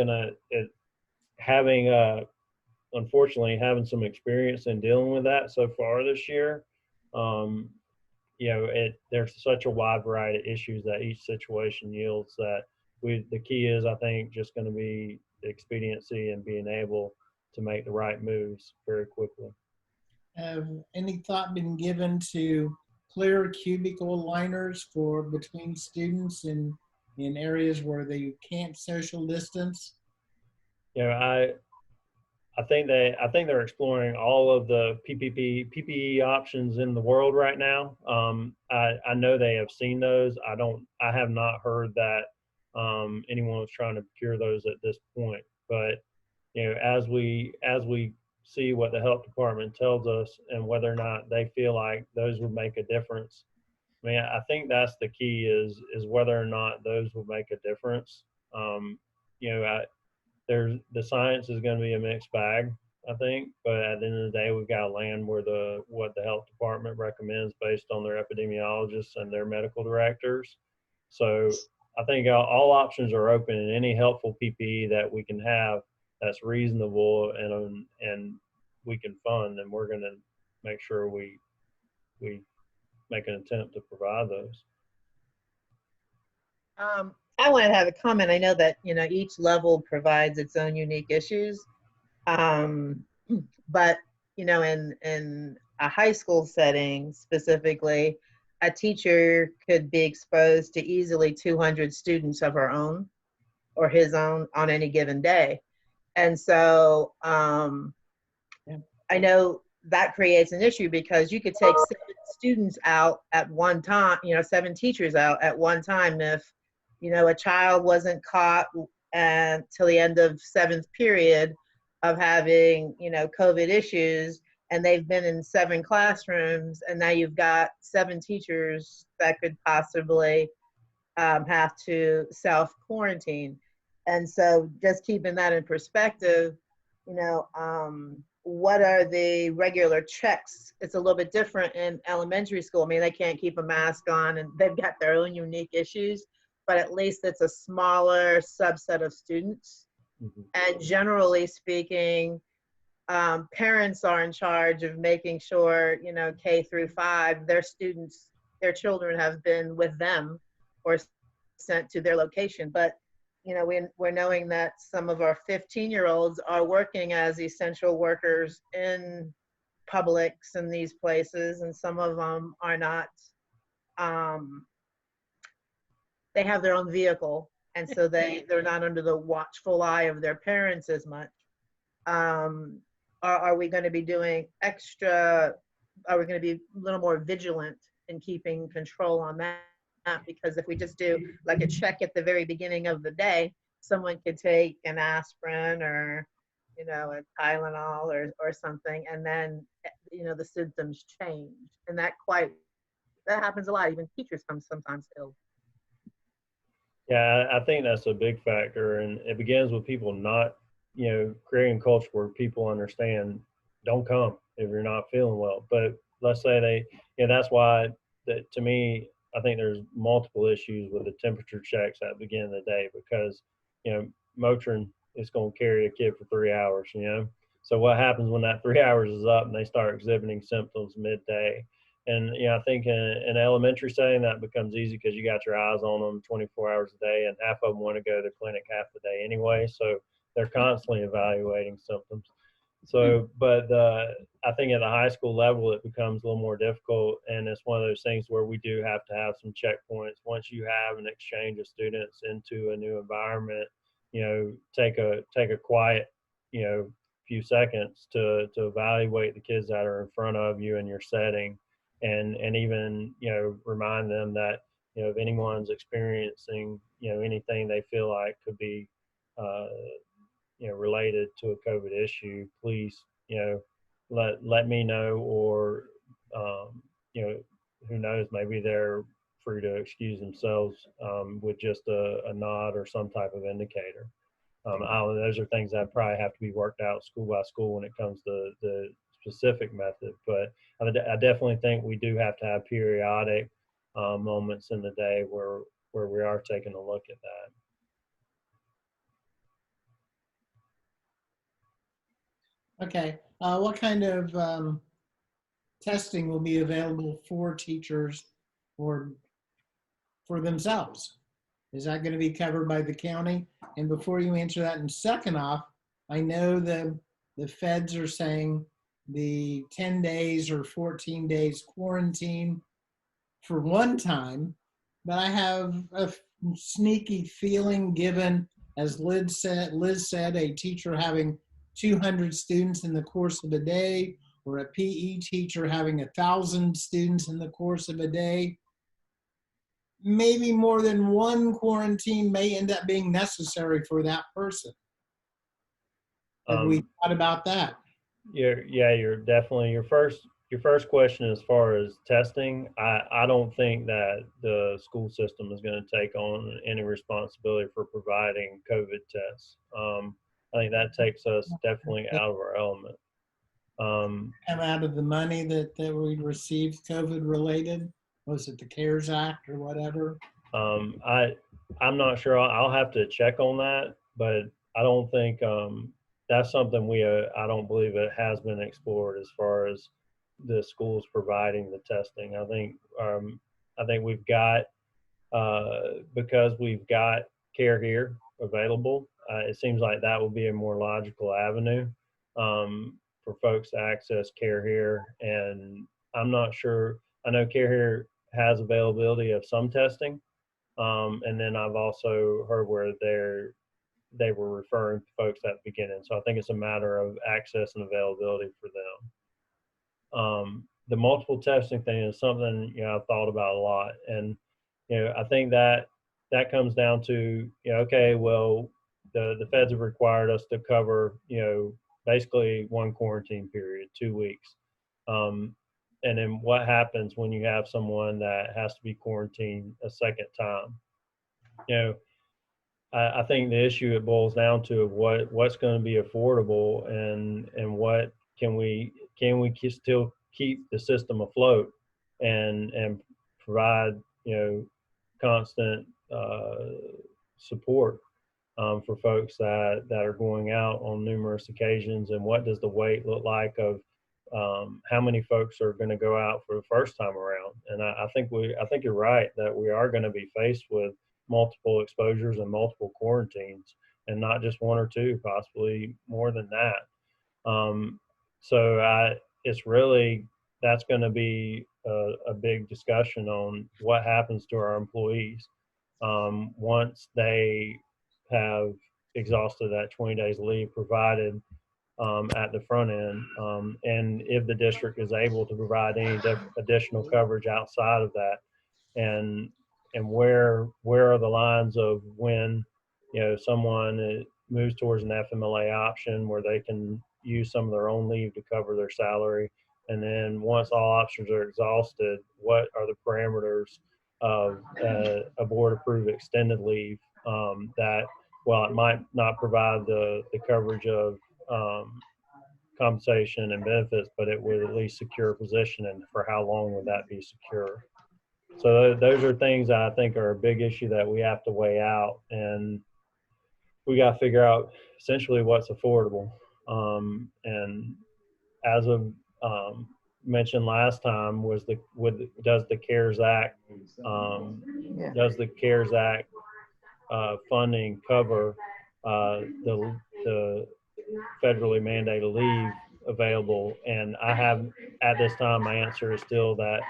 unfortunately having some experience in dealing with that so far this year. There's such a wide variety of issues that each situation yields that the key is, I think, just going to be expediency and being able to make the right moves very quickly. Have any thought been given to clear cubicle liners for between students in areas where they can't social distance? I think they're exploring all of the PPE options in the world right now. I know they have seen those. I have not heard that anyone was trying to procure those at this point. But as we see what the health department tells us and whether or not they feel like those would make a difference, I think that's the key is whether or not those will make a difference. The science is going to be a mixed bag, I think, but at the end of the day, we've got to land where what the health department recommends based on their epidemiologists and their medical directors. So I think all options are open, and any helpful PPE that we can have that's reasonable and we can fund, and we're going to make sure we make an attempt to provide those. I wanted to have a comment. I know that, each level provides its own unique issues. But, in a high school setting specifically, a teacher could be exposed to easily 200 students of her own or his own on any given day. And so I know that creates an issue because you could take 7 students out at one time, 7 teachers out at one time if a child wasn't caught until the end of 7th period of having, COVID issues, and they've been in 7 classrooms, and now you've got 7 teachers that could possibly have to self-quarantine. And so just keeping that in perspective, what are the regular checks? It's a little bit different in elementary school. They can't keep a mask on, and they've got their own unique issues, but at least it's a smaller subset of students. Mm-hmm. And generally speaking, parents are in charge of making sure, K through 5, their children have been with them or sent to their location. But, we're knowing that some of our 15-year-olds are working as essential workers in Publix and these places, and some of them are not. They have their own vehicle, and so they're not under the watchful eye of their parents as much. Are we going to be doing extra? Are we going to be a little more vigilant in keeping control on that? Because if we just do like a check at the very beginning of the day, someone could take an aspirin or a Tylenol or something, and then the symptoms change, and that happens a lot. Even teachers come sometimes ill. Yeah, I think that's a big factor, and it begins with people not, creating a culture where people understand, don't come if you're not feeling well. But let's say that's why, to me, I think there's multiple issues with the temperature checks at the beginning of the day because, Motrin is going to carry a kid for 3 hours, So what happens when that 3 hours is up and they start exhibiting symptoms midday? And, I think in elementary setting, that becomes easy because you got your eyes on them 24 hours a day, and half of them want to go to the clinic half the day anyway. So they're constantly evaluating symptoms. So, but I think at the high school level, it becomes a little more difficult. And it's one of those things where we do have to have some checkpoints. Once you have an exchange of students into a new environment, take a quiet, few seconds to evaluate the kids that are in front of you in your setting, and even, you know, remind them that, you know, if anyone's experiencing, you know, anything they feel like could be, you know, related to a COVID issue, please, you know, let me know, or, you know, who knows, maybe they're free to excuse themselves with just a nod or some type of indicator. Those are things that probably have to be worked out school by school when it comes to the specific method. But I definitely think we do have to have periodic moments in the day where we are taking a look at that. Okay. What kind of testing will be available for teachers or for themselves? Is that going to be covered by the county? And before you answer that, and second off, I know the feds are saying the 10 days or 14 days quarantine for one time, but I have a sneaky feeling, given, as Liz said, a teacher having 200 students in the course of a day, or a PE teacher having 1,000 students in the course of a day, maybe more than one quarantine may end up being necessary for that person. Have we thought about that? You're definitely, your first question as far as testing, I don't think that the school system is going to take on any responsibility for providing COVID tests. I think that takes us definitely out of our element. Come out of the money that we received COVID related? Was it the CARES Act or whatever? I'm not sure. I'll have to check on that, but I don't think that's something I don't believe it has been explored as far as the schools providing the testing. I think we've got, because we've got Care Here available, it seems like that will be a more logical avenue for folks to access Care Here. And I'm not sure, I know Care Here has availability of some testing. And then I've also heard where they were referring to folks at the beginning. So I think it's a matter of access and availability for them. The multiple testing thing is something, you know, I've thought about a lot. And, you know, I think that comes down to, you know, okay, well, the feds have required us to cover, you know, basically one quarantine period, 2 weeks. And then what happens when you have someone that has to be quarantined a second time? You know, I think the issue, it boils down to what's going to be affordable, and what can we still keep the system afloat and provide, you know, constant support for folks that are going out on numerous occasions, and what does the weight look like of how many folks are going to go out for the first time around. And I think you're right that we are going to be faced with multiple exposures and multiple quarantines, and not just one or two, possibly more than that. So it's really, that's going to be a big discussion on what happens to our employees once they have exhausted that 20 days leave provided at the front end, and if the district is able to provide any additional coverage outside of that, and where are the lines of when, you know, someone moves towards an FMLA option where they can use some of their own leave to cover their salary, and then once all options are exhausted, what are the parameters of a board approved extended leave that, while it might not provide the coverage of compensation and benefits, but it would at least secure a position, and for how long would that be secure? So those are things that I think are a big issue that we have to weigh out, and we got to figure out essentially what's affordable. And as of mentioned last time, does the CARES Act funding cover the federally mandated leave available? And I have, at this time, my answer is still that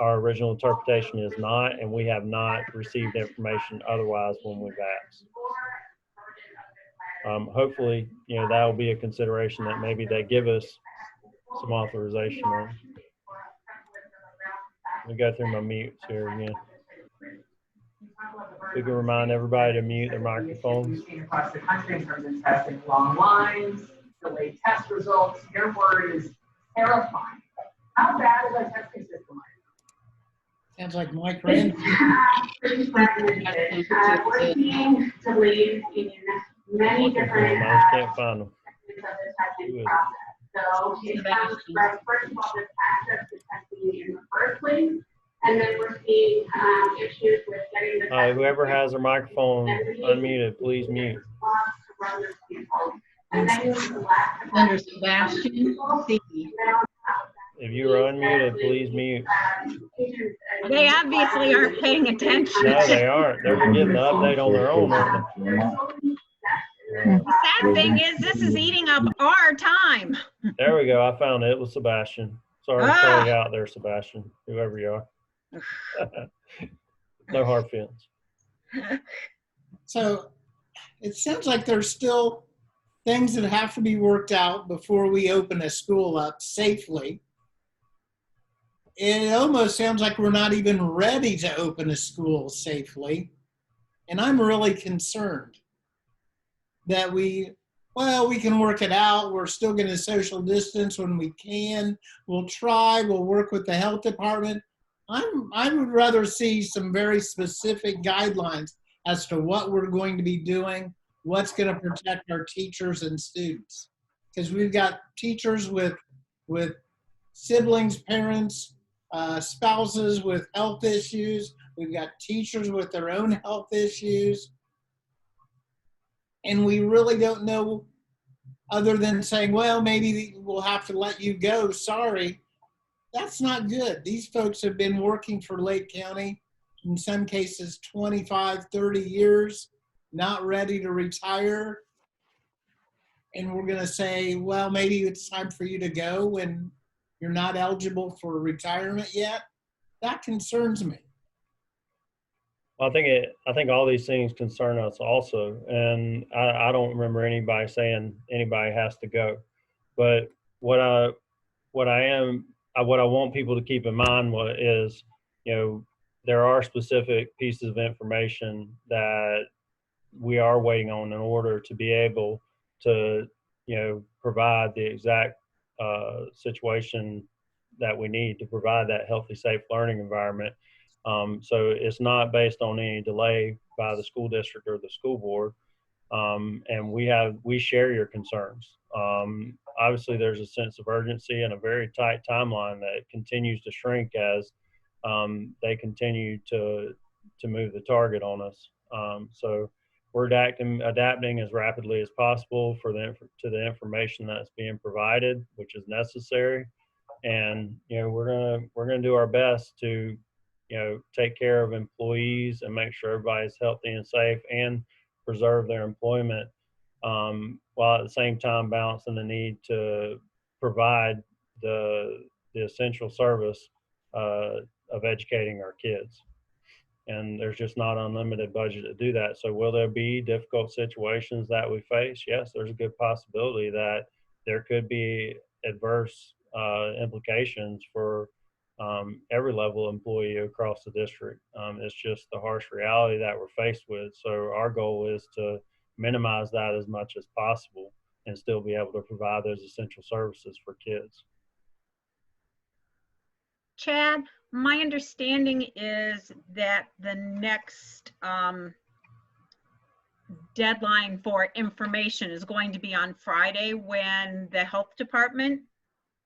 our original interpretation is not, and we have not received information otherwise when we've asked. hopefully, that will be a consideration that maybe they give us some authorization on. Let me go through my mutes here again. We can remind everybody to mute their microphones. Across the country in terms of testing, long lines, delayed test results. Your word is terrifying. How bad is our testing system? Sounds like Mike Rand. Pretty fragmented. We're seeing delays in many different I just can't find them. of the testing process. So it comes from, first of all, this access to testing in the first place. And then we're seeing issues with getting the whoever has their microphone unmuted, please mute. Under Sebastian, If you are unmuted, please mute. They obviously aren't paying attention. No, they aren't. They're getting the update on their own, aren't they? The sad thing is, this is eating up our time. There we go. I found it. It was Sebastian. Sorry to call you out there, Sebastian, whoever you are. No hard feelings. So it sounds like there's still things that have to be worked out before we open a school up safely. It almost sounds like we're not even ready to open a school safely. And I'm really concerned that we can work it out. We're still going to social distance when we can. We'll try, we'll work with the health department. I would rather see some very specific guidelines as to what we're going to be doing, what's going to protect our teachers and students. Because we've got teachers with siblings, parents, spouses with health issues. We've got teachers with their own health issues. And we really don't know, other than saying, well, maybe we'll have to let you go, sorry. That's not good. These folks have been working for Lake County, in some cases 25, 30 years, not ready to retire. And we're going to say, well, maybe it's time for you to go when you're not eligible for retirement yet. That concerns me. Well, I think all these things concern us also. And I don't remember anybody saying anybody has to go. But what I want people to keep in mind is, there are specific pieces of information that we are waiting on in order to be able to, provide the exact situation that we need to provide that healthy, safe learning environment. So it's not based on any delay by the school district or the school board. And we share your concerns. Obviously, there's a sense of urgency and a very tight timeline that continues to shrink as they continue to move the target on us. So we're adapting as rapidly as possible to the information that's being provided, which is necessary. And we're gonna do our best to take care of employees and make sure everybody's healthy and safe and preserve their employment, while at the same time balancing the need to provide the essential service of educating our kids. And there's just not unlimited budget to do that. So will there be difficult situations that we face? Yes, there's a good possibility that there could be adverse implications for every level employee across the district. It's just the harsh reality that we're faced with. So our goal is to minimize that as much as possible and still be able to provide those essential services for kids. Chad, my understanding is that the next deadline for information is going to be on Friday, when the health department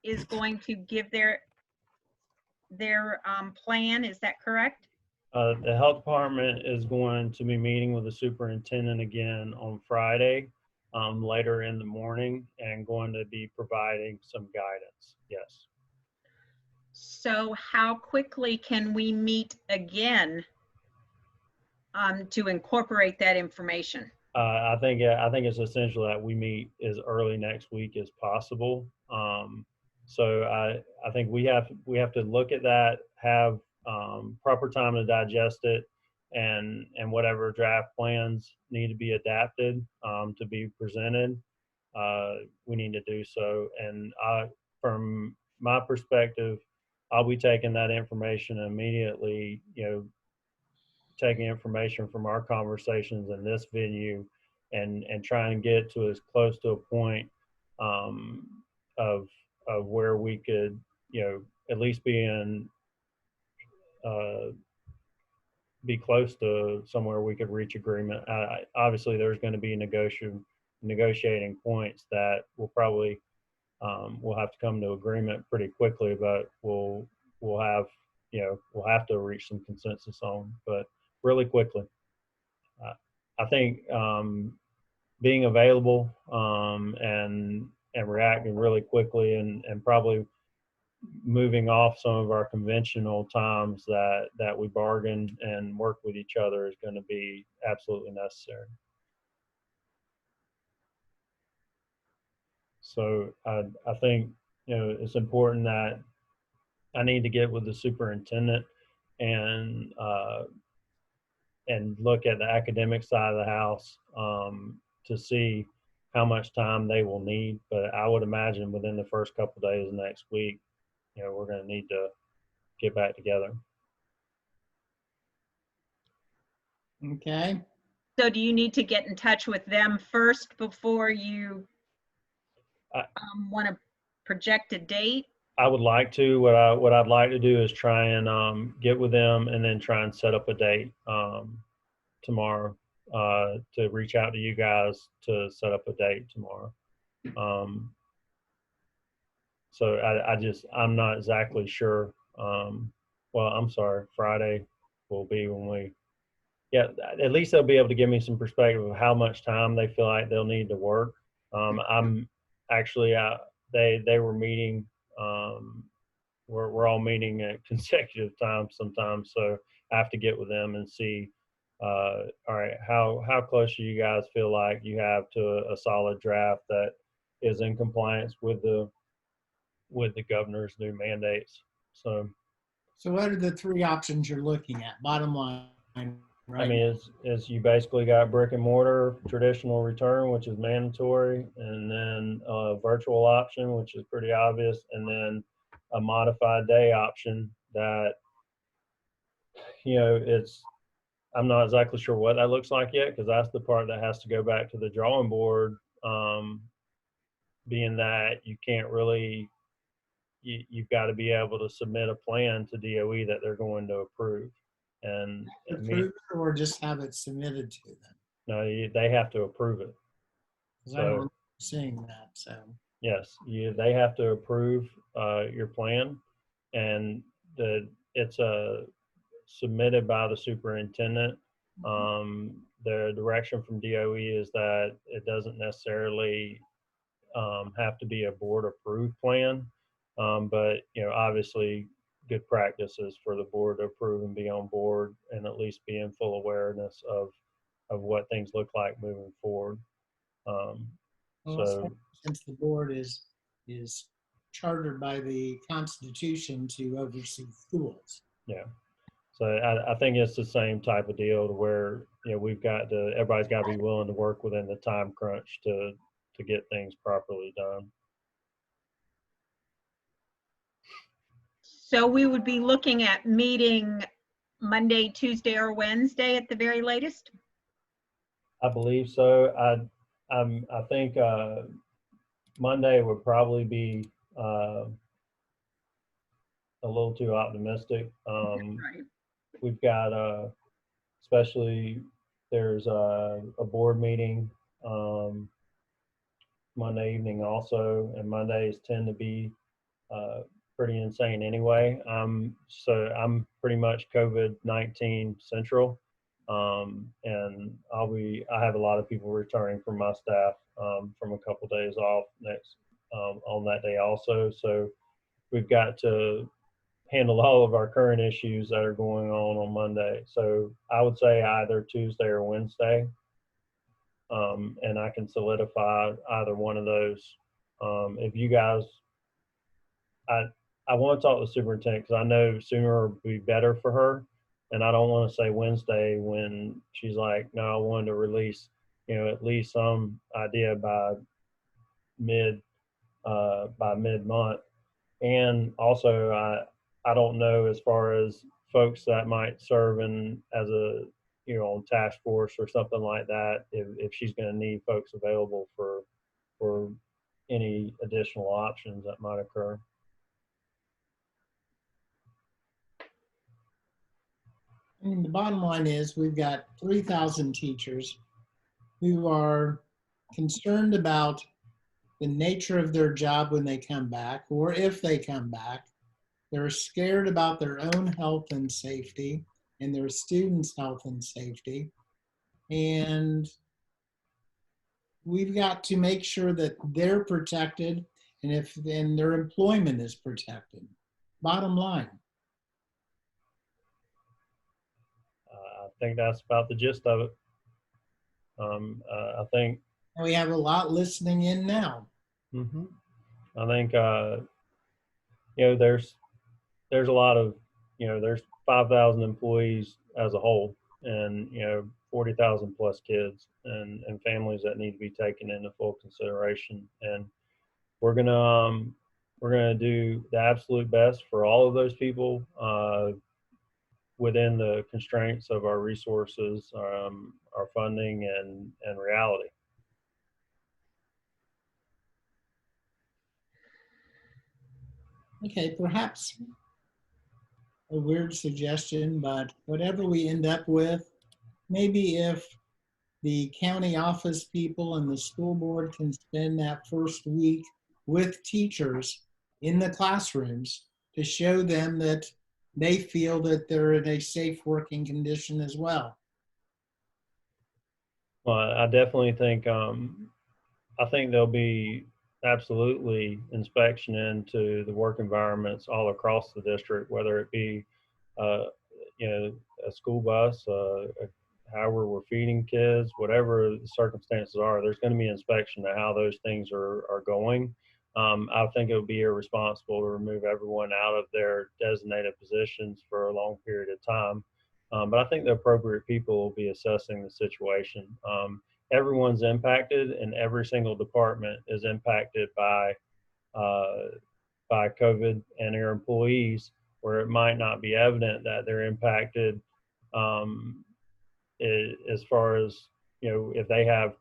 is going to give their plan. Is that correct? The health department is going to be meeting with the superintendent again on Friday, later in the morning, and going to be providing some guidance. Yes. So how quickly can we meet again to incorporate that information? I think it's essential that we meet as early next week as possible. So I think we have to look at that, have proper time to digest it, and whatever draft plans need to be adapted to be presented, we need to do so. And from my perspective, I'll be taking that information immediately, taking information from our conversations in this venue and trying to get to as close to a point of where we could, at least be close to somewhere we could reach agreement. Obviously, there's going to be negotiating points that we'll have to come to agreement pretty quickly, but we'll have to reach some consensus on, but really quickly. I think being available and reacting really quickly and probably moving off some of our conventional times that we bargain and work with each other is going to be absolutely necessary. So I think, it's important that I need to get with the superintendent and look at the academic side of the house to see how much time they will need. But I would imagine within the first couple of days of next week, we're going to need to get back together. Okay. So do you need to get in touch with them first before you want to project a date? I would like to. What I'd like to do is try and get with them and then try and set up a date tomorrow to reach out to you guys to set up a date tomorrow. So I'm not exactly sure. Well, I'm sorry, Friday will be when at least they'll be able to give me some perspective of how much time they feel like they'll need to work. I'm actually, they were meeting, we're all meeting at consecutive times sometimes. So I have to get with them and see, all right, how close do you guys feel like you have to a solid draft that is in compliance with the governor's new mandates. So what are the three options you're looking at? Bottom line, right? I mean, is you basically got brick and mortar traditional return, which is mandatory, and then a virtual option, which is pretty obvious, and then a modified day option that, I'm not exactly sure what that looks like yet, because that's the part that has to go back to the drawing board, being that you can't really, you've got to be able to submit a plan to DOE that they're going to approve. And approve it or just have it submitted to them? No, they have to approve it. So, I don't remember seeing that. So yes, they have to approve your plan, and it's submitted by the superintendent. The direction from DOE is that it doesn't necessarily have to be a board approved plan, but obviously good practice is for the board to approve and be on board and at least be in full awareness of what things look like moving forward. So since the board is chartered by the Constitution to oversee schools. Yeah. So I think it's the same type of deal to where, everybody's got to be willing to work within the time crunch to get things properly done. So we would be looking at meeting Monday, Tuesday, or Wednesday at the very latest? I believe so. I think Monday would probably be a little too optimistic. Right. We've got, especially there's a board meeting Monday evening also, and Mondays tend to be pretty insane anyway. So I'm pretty much COVID-19 central. And I have a lot of people returning from my staff from a couple days off next on that day also. So we've got to handle all of our current issues that are going on Monday. So I would say either Tuesday or Wednesday. And I can solidify either one of those. If you guys, I want to talk to the superintendent because I know sooner would be better for her. and I don't want to say Wednesday when she's like, no, I wanted to release, at least some idea mid by mid-month. And also, I don't know as far as folks that might serve as a, on task force or something like that, if she's going to need folks available for any additional options that might occur. I mean, the bottom line is we've got 3,000 teachers who are concerned about the nature of their job when they come back, or if they come back. They're scared about their own health and safety and their students' health and safety. And we've got to make sure that they're protected and then their employment is protected. Bottom line. I think that's about the gist of it. I think we have a lot listening in now. Mm-hmm. I think there's a lot of there's 5,000 employees as a whole, and 40,000 plus kids and families that need to be taken into full consideration. And we're gonna do the absolute best for all of those people within the constraints of our resources, our funding, and reality. Okay, perhaps a weird suggestion, but whatever we end up with, maybe if the county office people and the school board can spend that first week with teachers in the classrooms to show them that they feel that they're in a safe working condition as well. Well, I definitely think I think there'll be absolutely inspection into the work environments all across the district, whether it be a school bus, however we're feeding kids, whatever the circumstances are. There's going to be inspection to how those things are going. I think it would be irresponsible to remove everyone out of their designated positions for a long period of time. But I think the appropriate people will be assessing the situation. Everyone's impacted, and every single department is impacted by COVID and their employees, where it might not be evident that they're impacted as far as, if they have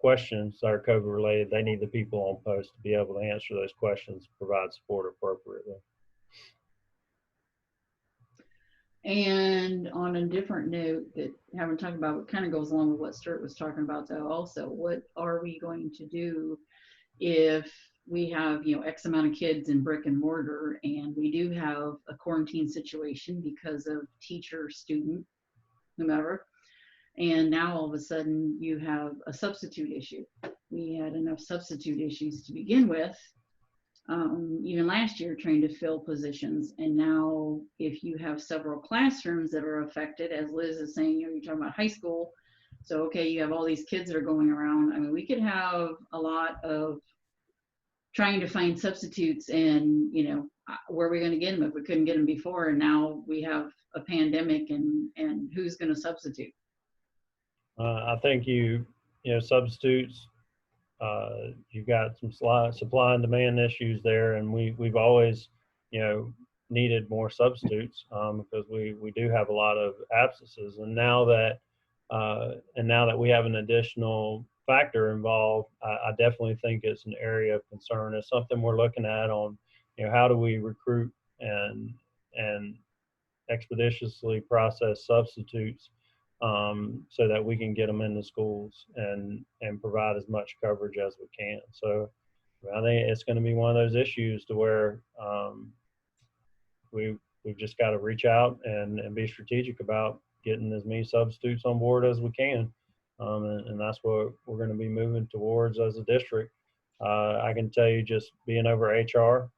questions that are COVID related, they need the people on post to be able to answer those questions, provide support appropriately. And on a different note that I haven't talked about, it kind of goes along with what Stuart was talking about though also, what are we going to do if we have, X amount of kids in brick and mortar and we do have a quarantine situation because of teacher, student, whomever, and now all of a sudden you have a substitute issue. We had enough substitute issues to begin with. Even last year trying to fill positions, and now if you have several classrooms that are affected, as Liz is saying, you're talking about high school, so okay, you have all these kids that are going around. I mean, we could have a lot of trying to find substitutes, and where are we going to get them if we couldn't get them before, and now we have a pandemic, and who's going to substitute? I think substitutes. You've got some supply and demand issues there, and we've always, needed more substitutes because we do have a lot of absences, and now that we have an additional factor involved, I definitely think it's an area of concern. It's something we're looking at on, how do we recruit and expeditiously process substitutes so that we can get them into schools and provide as much coverage as we can. So I think it's going to be one of those issues to where we've just got to reach out and be strategic about getting as many substitutes on board as we can. And that's what we're going to be moving towards as a district. I can tell you, just being over HR,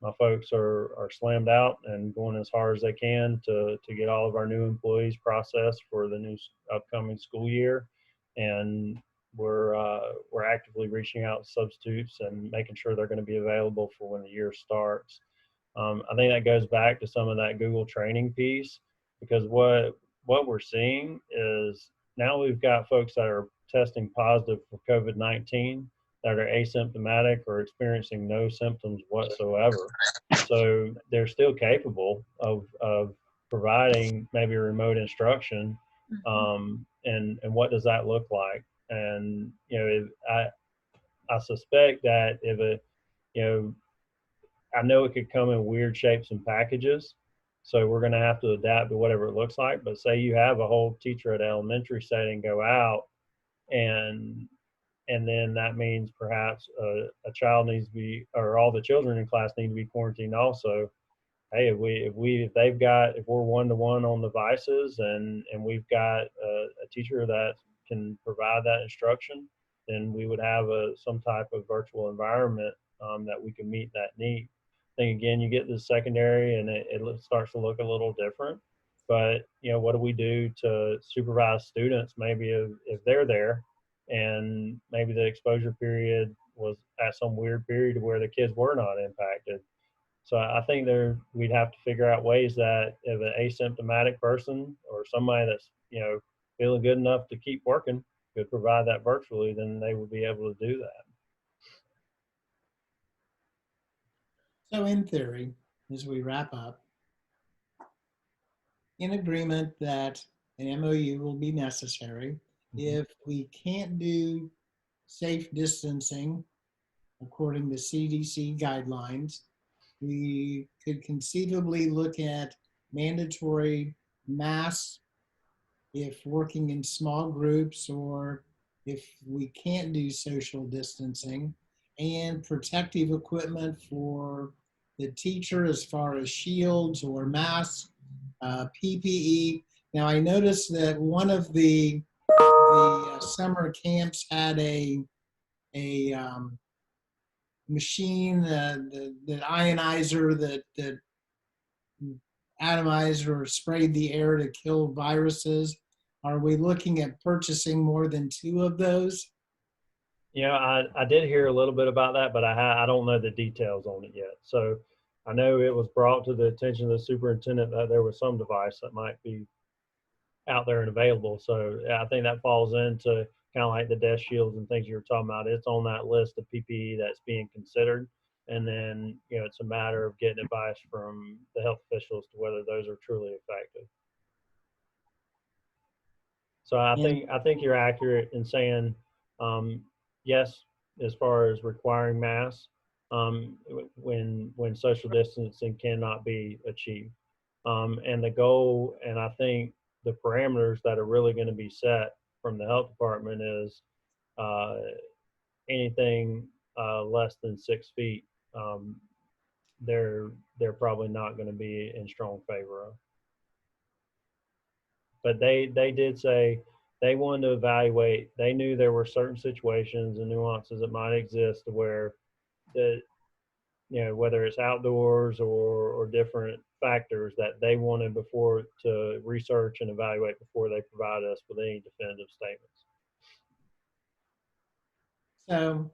my folks are slammed out and going as hard as they can to get all of our new employees processed for the new upcoming school year. And we're actively reaching out to substitutes and making sure they're going to be available for when the year starts. I think that goes back to some of that Google training piece. because what we're seeing is now we've got folks that are testing positive for COVID-19 that are asymptomatic or experiencing no symptoms whatsoever. So they're still capable of providing maybe remote instruction. And what does that look like? And, you know, I suspect that if it, you know, I know it could come in weird shapes and packages. So we're going to have to adapt to whatever it looks like. But say you have a whole teacher at elementary setting go out, and then that means perhaps a child needs to be, or all the children in class need to be quarantined also. Hey, if we're one-to-one on devices, and we've got a teacher that can provide that instruction, then we would have some type of virtual environment that we can meet that need. I think again, you get to the secondary and it starts to look a little different. But you know, what do we do to supervise students? Maybe if they're there, and maybe the exposure period was at some weird period where the kids were not impacted. So I think we'd have to figure out ways that if an asymptomatic person or somebody that's, you know, feeling good enough to keep working could provide that virtually, then they would be able to do that. So in theory, as we wrap up, in agreement that an MOU will be necessary, if we can't do safe distancing according to CDC guidelines, we could conceivably look at mandatory masks if working in small groups, or if we can't do social distancing, and protective equipment for the teacher as far as shields or masks, PPE. Now I noticed that one of the summer camps had a machine, the ionizer that atomized or sprayed the air to kill viruses. Are we looking at purchasing more than 2 of those? You know, I did hear a little bit about that, but I don't know the details on it yet. So I know it was brought to the attention of the superintendent that there was some device that might be out there and available. So I think that falls into kind of like the desk shields and things you were talking about. It's on that list of PPE that's being considered. And then, you know, it's a matter of getting advice from the health officials to whether those are truly effective. So I think you're accurate in saying, yes, as far as requiring masks, when social distancing cannot be achieved. And the goal, and I think the parameters that are really going to be set from the health department is anything less than 6 feet. They're probably not going to be in strong favor of. But they did say they wanted to evaluate. They knew there were certain situations and nuances that might exist where the, you know, whether it's outdoors or different factors that they wanted before to research and evaluate before they provide us with any definitive statements. So,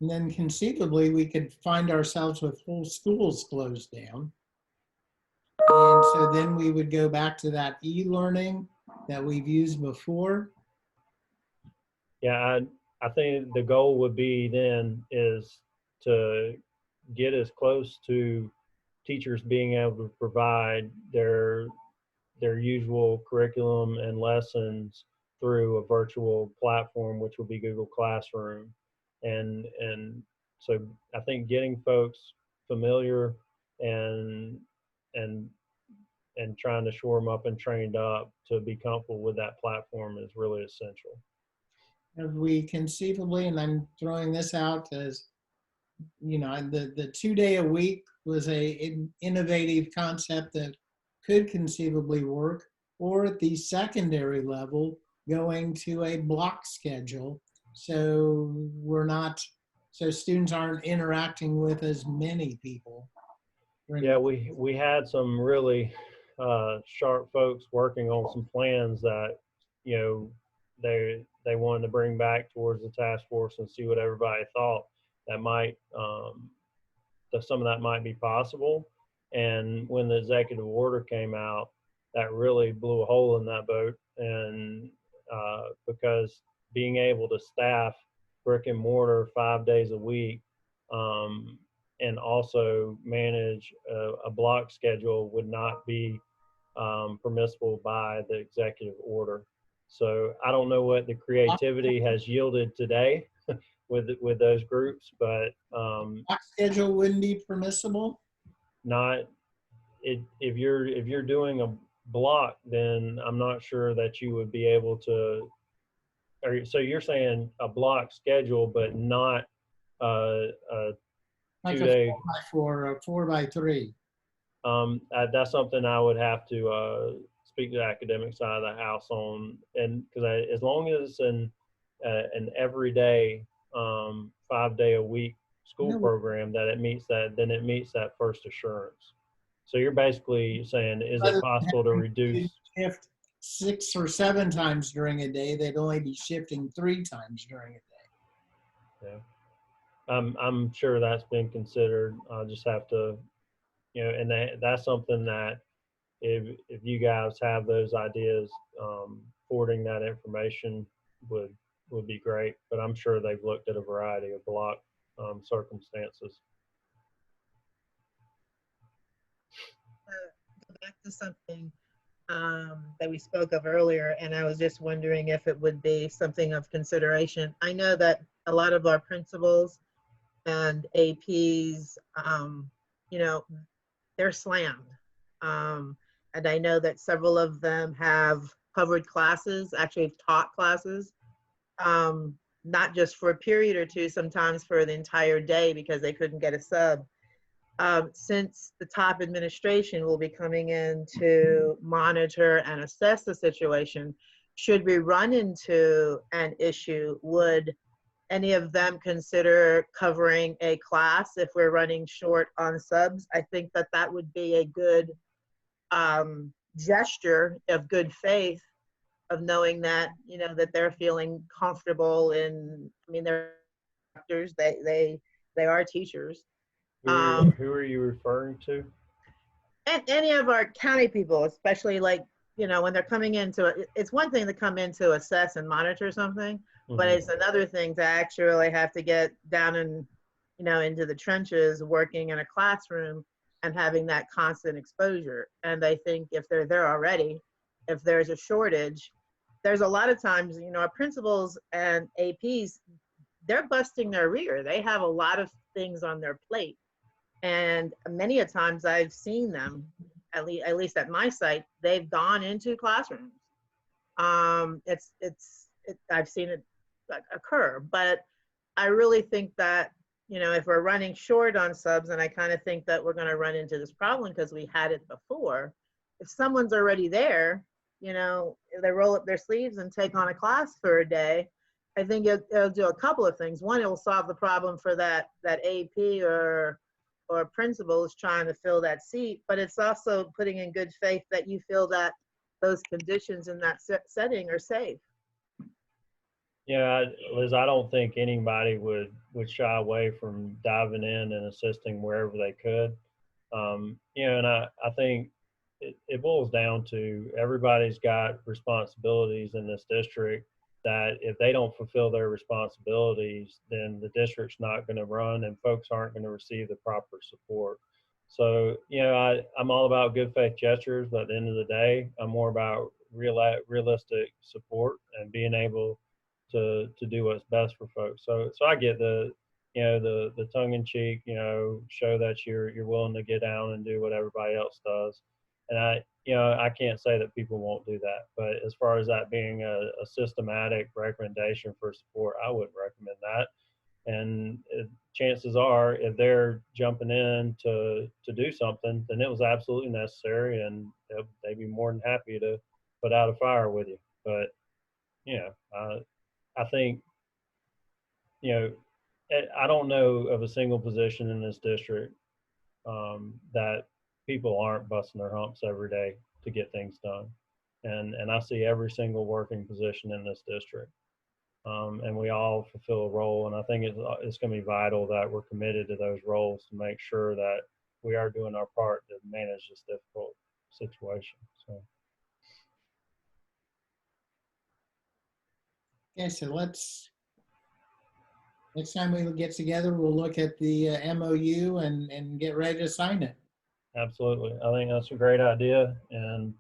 and then conceivably we could find ourselves with whole schools closed down. And so then we would go back to that e-learning that we've used before. Yeah, I think the goal would be then is to get as close to teachers being able to provide their usual curriculum and lessons through a virtual platform, which will be Google Classroom. And so I think getting folks familiar and trying to shore them up and trained up to be comfortable with that platform is really essential. Have we conceivably, and I'm throwing this out as, you know, the 2-day a week was an innovative concept that could conceivably work, or at the secondary level, going to a block schedule. So so students aren't interacting with as many people. Yeah, we had some really sharp folks working on some plans that, you know, they wanted to bring back towards the task force and see what everybody thought. That might that some of that might be possible. And when the executive order came out, that really blew a hole in that boat. And because being able to staff brick and mortar 5 days a week, and also manage a block schedule would not be permissible by the executive order. So I don't know what the creativity has yielded today with those groups, but Block schedule wouldn't be permissible? not if you're doing a block, then I'm not sure that you would be able to. So you're saying a block schedule, but not a Like 2 a day. 4x4 or a 4x3? That's something I would have to speak to the academic side of the house on, and because as long as it's an everyday 5 day a week school program that it meets that, then it meets that first assurance. So you're basically saying, is it possible to reduce? Shift 6 or 7 times during a day, they'd only be shifting 3 times during a day. Yeah, I'm sure that's been considered. I'll just have to, and that's something that if you guys have those ideas, forwarding that information would be great. But I'm sure they've looked at a variety of block circumstances. Go back to something that we spoke of earlier, and I was just wondering if it would be something of consideration. I know that a lot of our principals and APs, they're slammed. And I know that several of them have covered classes, actually have taught classes, not just for a period or two, sometimes for the entire day because they couldn't get a sub. Since the top administration will be coming in to monitor and assess the situation, should we run into an issue, would any of them consider covering a class if we're running short on subs? I think that that would be a good gesture of good faith, of knowing that, that they're feeling comfortable in, they're doctors, they are teachers. Who are you referring to? And any of our county people, especially when they're coming into it's one thing to come in to assess and monitor something, but it's another thing to actually have to get down and, into the trenches, working in a classroom and having that constant exposure. And I think if they're there already, if there's a shortage, there's a lot of times, our principals and APs, they're busting their rear. They have a lot of things on their plate. And many a times I've seen them, at least at my site, they've gone into classrooms. I've seen it occur, but I really think that, if we're running short on subs, and I kind of think that we're going to run into this problem because we had it before, if someone's already there, they roll up their sleeves and take on a class for a day, I think it'll do a couple of things. One, it will solve the problem for that AP or principal is trying to fill that seat, but it's also putting in good faith that you feel that those conditions in that setting are safe. Yeah, Liz, I don't think anybody would shy away from diving in and assisting wherever they could. And I think it boils down to everybody's got responsibilities in this district that if they don't fulfill their responsibilities, then the district's not going to run and folks aren't going to receive the proper support. So, I'm all about good faith gestures, but at the end of the day, I'm more about realistic support and being able to do what's best for folks. So I get the tongue in cheek, show that you're willing to get down and do what everybody else does. And I can't say that people won't do that, but as far as that being a systematic recommendation for support, I wouldn't recommend that. And chances are, if they're jumping in to do something, then it was absolutely necessary, and they'd be more than happy to put out a fire with you. But I think I don't know of a single position in this district that people aren't busting their humps every day to get things done. And I see every single working position in this district. And we all fulfill a role. And I think it's going to be vital that we're committed to those roles to make sure that we are doing our part to manage this difficult situation. So Okay, so next time we get together, we'll look at the MOU and get ready to sign it. Absolutely. I think that's a great idea. And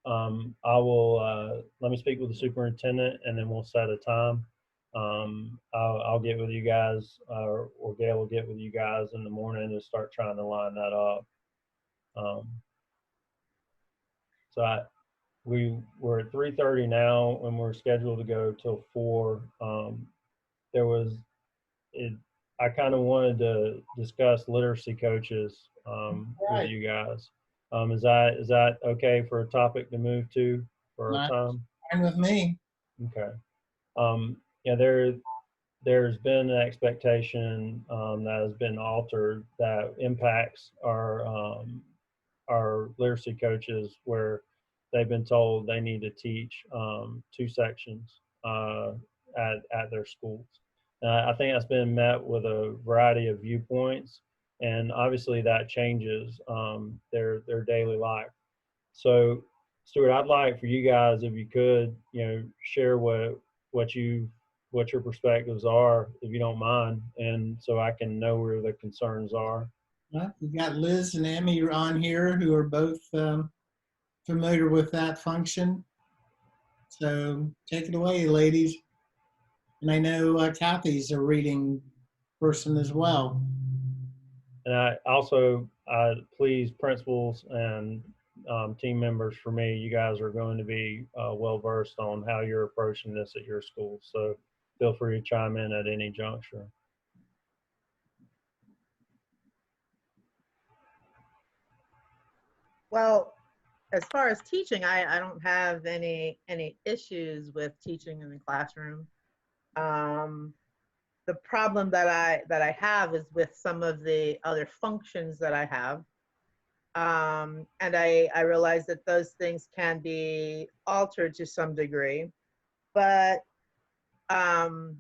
I will, let me speak with the superintendent and then we'll set a time. I'll get with you guys or Gail will get with you guys in the morning and start trying to line that up. So we're at 3:30 now and we're scheduled to go till 4. I kind of wanted to discuss literacy coaches Right. with you guys. Is that okay for a topic to move to for our time? Fine with me. Okay. Yeah, there's been an expectation that has been altered that impacts our literacy coaches, where they've been told they need to teach 2 sections at their schools. I think that's been met with a variety of viewpoints, and obviously that changes their daily life. So, Stuart, I'd like for you guys, if you could, share what your perspectives are, if you don't mind, and so I can know where the concerns are. Well, we've got Liz and Emmy on here who are both familiar with that function. So take it away, ladies. And I know Kathy's a reading person as well. And I also, please, principals and team members, for me, you guys are going to be well versed on how you're approaching this at your school. So feel free to chime in at any juncture. Well, as far as teaching, I don't have any issues with teaching in the classroom. The problem that I have is with some of the other functions that I have. And I realize that those things can be altered to some degree, but the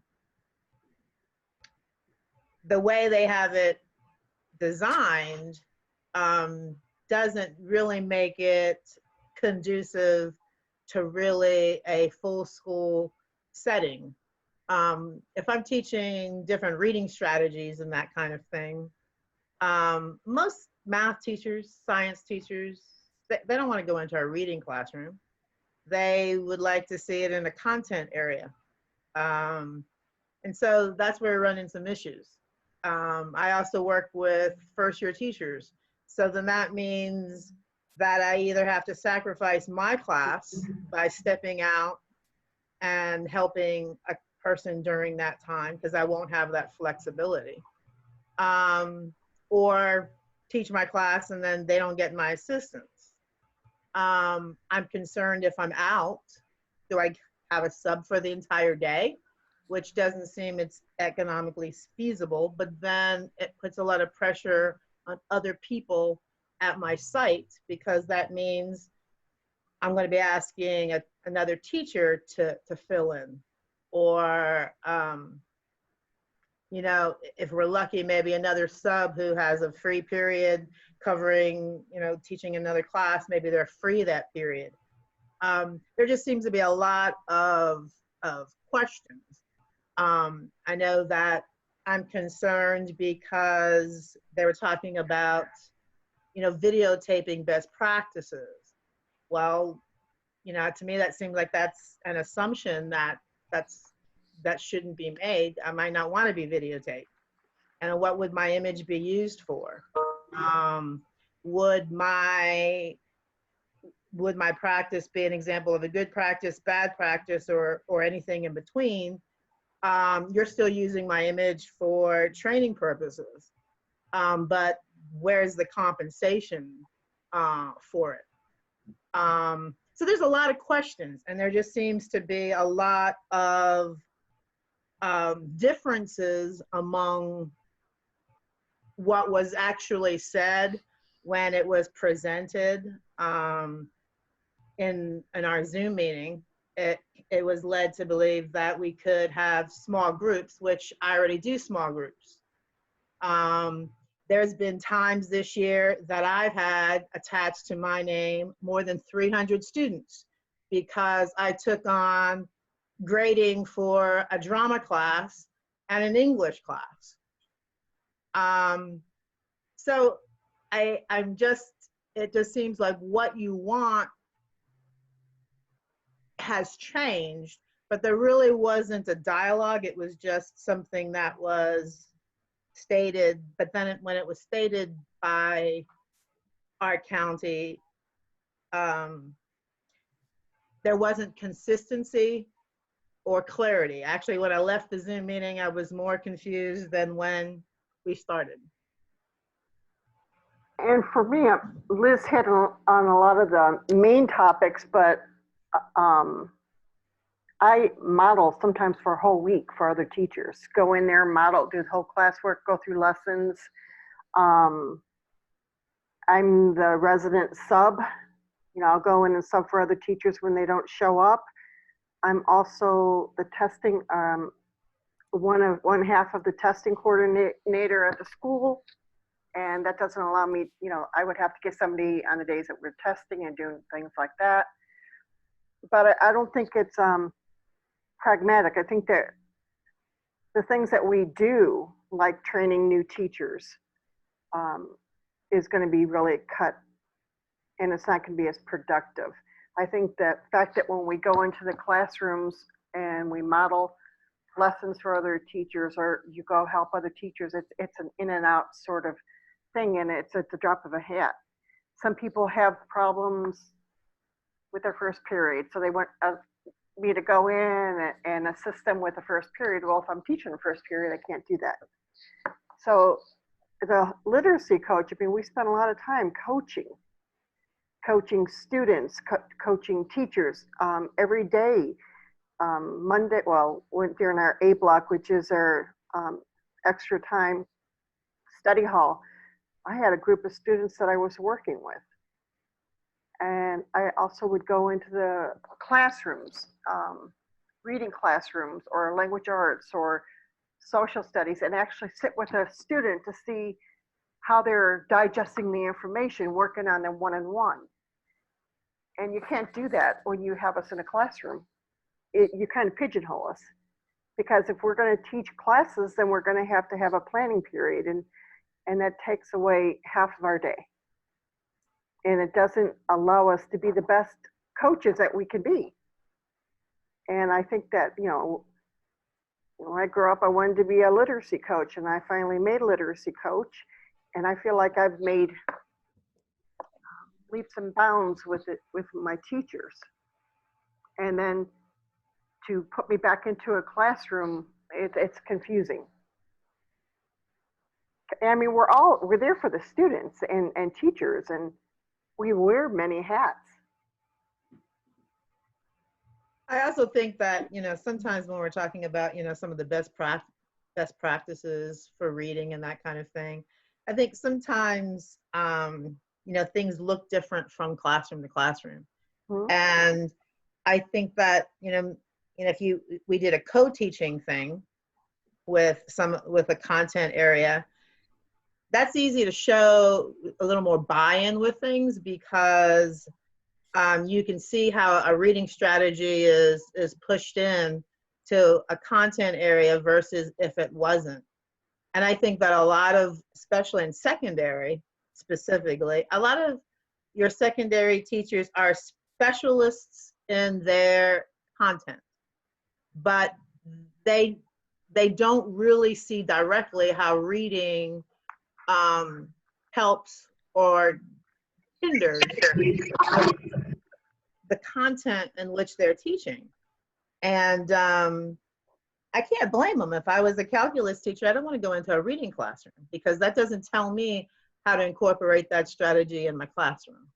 way they have it designed doesn't really make it conducive to really a full school setting. If I'm teaching different reading strategies and that kind of thing, most math teachers, science teachers, they don't want to go into a reading classroom. They would like to see it in a content area. And so that's where we run into some issues. I also work with first-year teachers. So then that means that I either have to sacrifice my class by stepping out and helping a person during that time, because I won't have that flexibility, or teach my class and then they don't get my assistance. I'm concerned if I'm out, do I have a sub for the entire day, which doesn't seem it's economically feasible, but then it puts a lot of pressure on other people at my site, because that means I'm going to be asking another teacher to fill in, or you know, if we're lucky, maybe another sub who has a free period covering, you know, teaching another class, maybe they're free that period. There just seems to be a lot of questions. I know that I'm concerned because they were talking about, you know, videotaping best practices. Well, you know, to me, that seems like that's an assumption that shouldn't be made. I might not want to be videotaped. And what would my image be used for? Would my practice be an example of a good practice, bad practice, or anything in between? You're still using my image for training purposes, but where's the compensation for it? So there's a lot of questions, and there just seems to be a lot of differences among what was actually said when it was presented in our Zoom meeting. It was led to believe that we could have small groups, which I already do small groups. There's been times this year that I've had attached to my name more than 300 students, because I took on grading for a drama class and an English class. So it just seems like what you want has changed, but there really wasn't a dialogue. It was just something that was stated, but then when it was stated by our county, there wasn't consistency or clarity. Actually, when I left the Zoom meeting, I was more confused than when we started. And for me, Liz hit on a lot of the main topics, but I model sometimes for a whole week for other teachers. Go in there, model, do the whole classwork, go through lessons. I'm the resident sub. You know, I'll go in and sub for other teachers when they don't show up. I'm also the testing, one half of the testing coordinator at the school. And that doesn't allow me, you know, I would have to get somebody on the days that we're testing and doing things like that. But I don't think it's pragmatic. I think that the things that we do, like training new teachers, is going to be really cut, and it's not going to be as productive. I think that fact that when we go into the classrooms and we model lessons for other teachers, or you go help other teachers, it's an in and out sort of thing, and it's at the drop of a hat. Some people have problems with their first period, so they want me to go in and assist them with the first period. Well, if I'm teaching the first period, I can't do that. So the literacy coach, I mean, we spend a lot of time coaching students, coaching teachers every day. Monday, well, during our A block, which is our extra time study hall, I had a group of students that I was working with. And I also would go into the classrooms, reading classrooms or language arts or social studies, and actually sit with a student to see how they're digesting the information, working on them one-on-one. And you can't do that when you have us in a classroom. You kind of pigeonhole us, because if we're going to teach classes, then we're going to have a planning period, and that takes away half of our day. And it doesn't allow us to be the best coaches that we can be. And I think that, you know, when I grew up, I wanted to be a literacy coach, and I finally made a literacy coach. And I feel like I've made leaps and bounds with my teachers. And then to put me back into a classroom, it's confusing. I mean, we're there for the students and teachers, and we wear many hats. I also think that, you know, sometimes when we're talking about, you know, some of the best practices for reading and that kind of thing, I think sometimes, you know, things look different from classroom to classroom. Mm-hmm. And I think that, you know, if we did a co-teaching thing with a content area, that's easy to show a little more buy-in with things, because you can see how a reading strategy is pushed in to a content area versus if it wasn't. And I think that a lot of, especially in secondary specifically, a lot of your secondary teachers are specialists in their content, but they don't really see directly how reading helps or hinders the content in which they're teaching. And I can't blame them. If I was a calculus teacher, I don't want to go into a reading classroom, because that doesn't tell me how to incorporate that strategy in my classroom.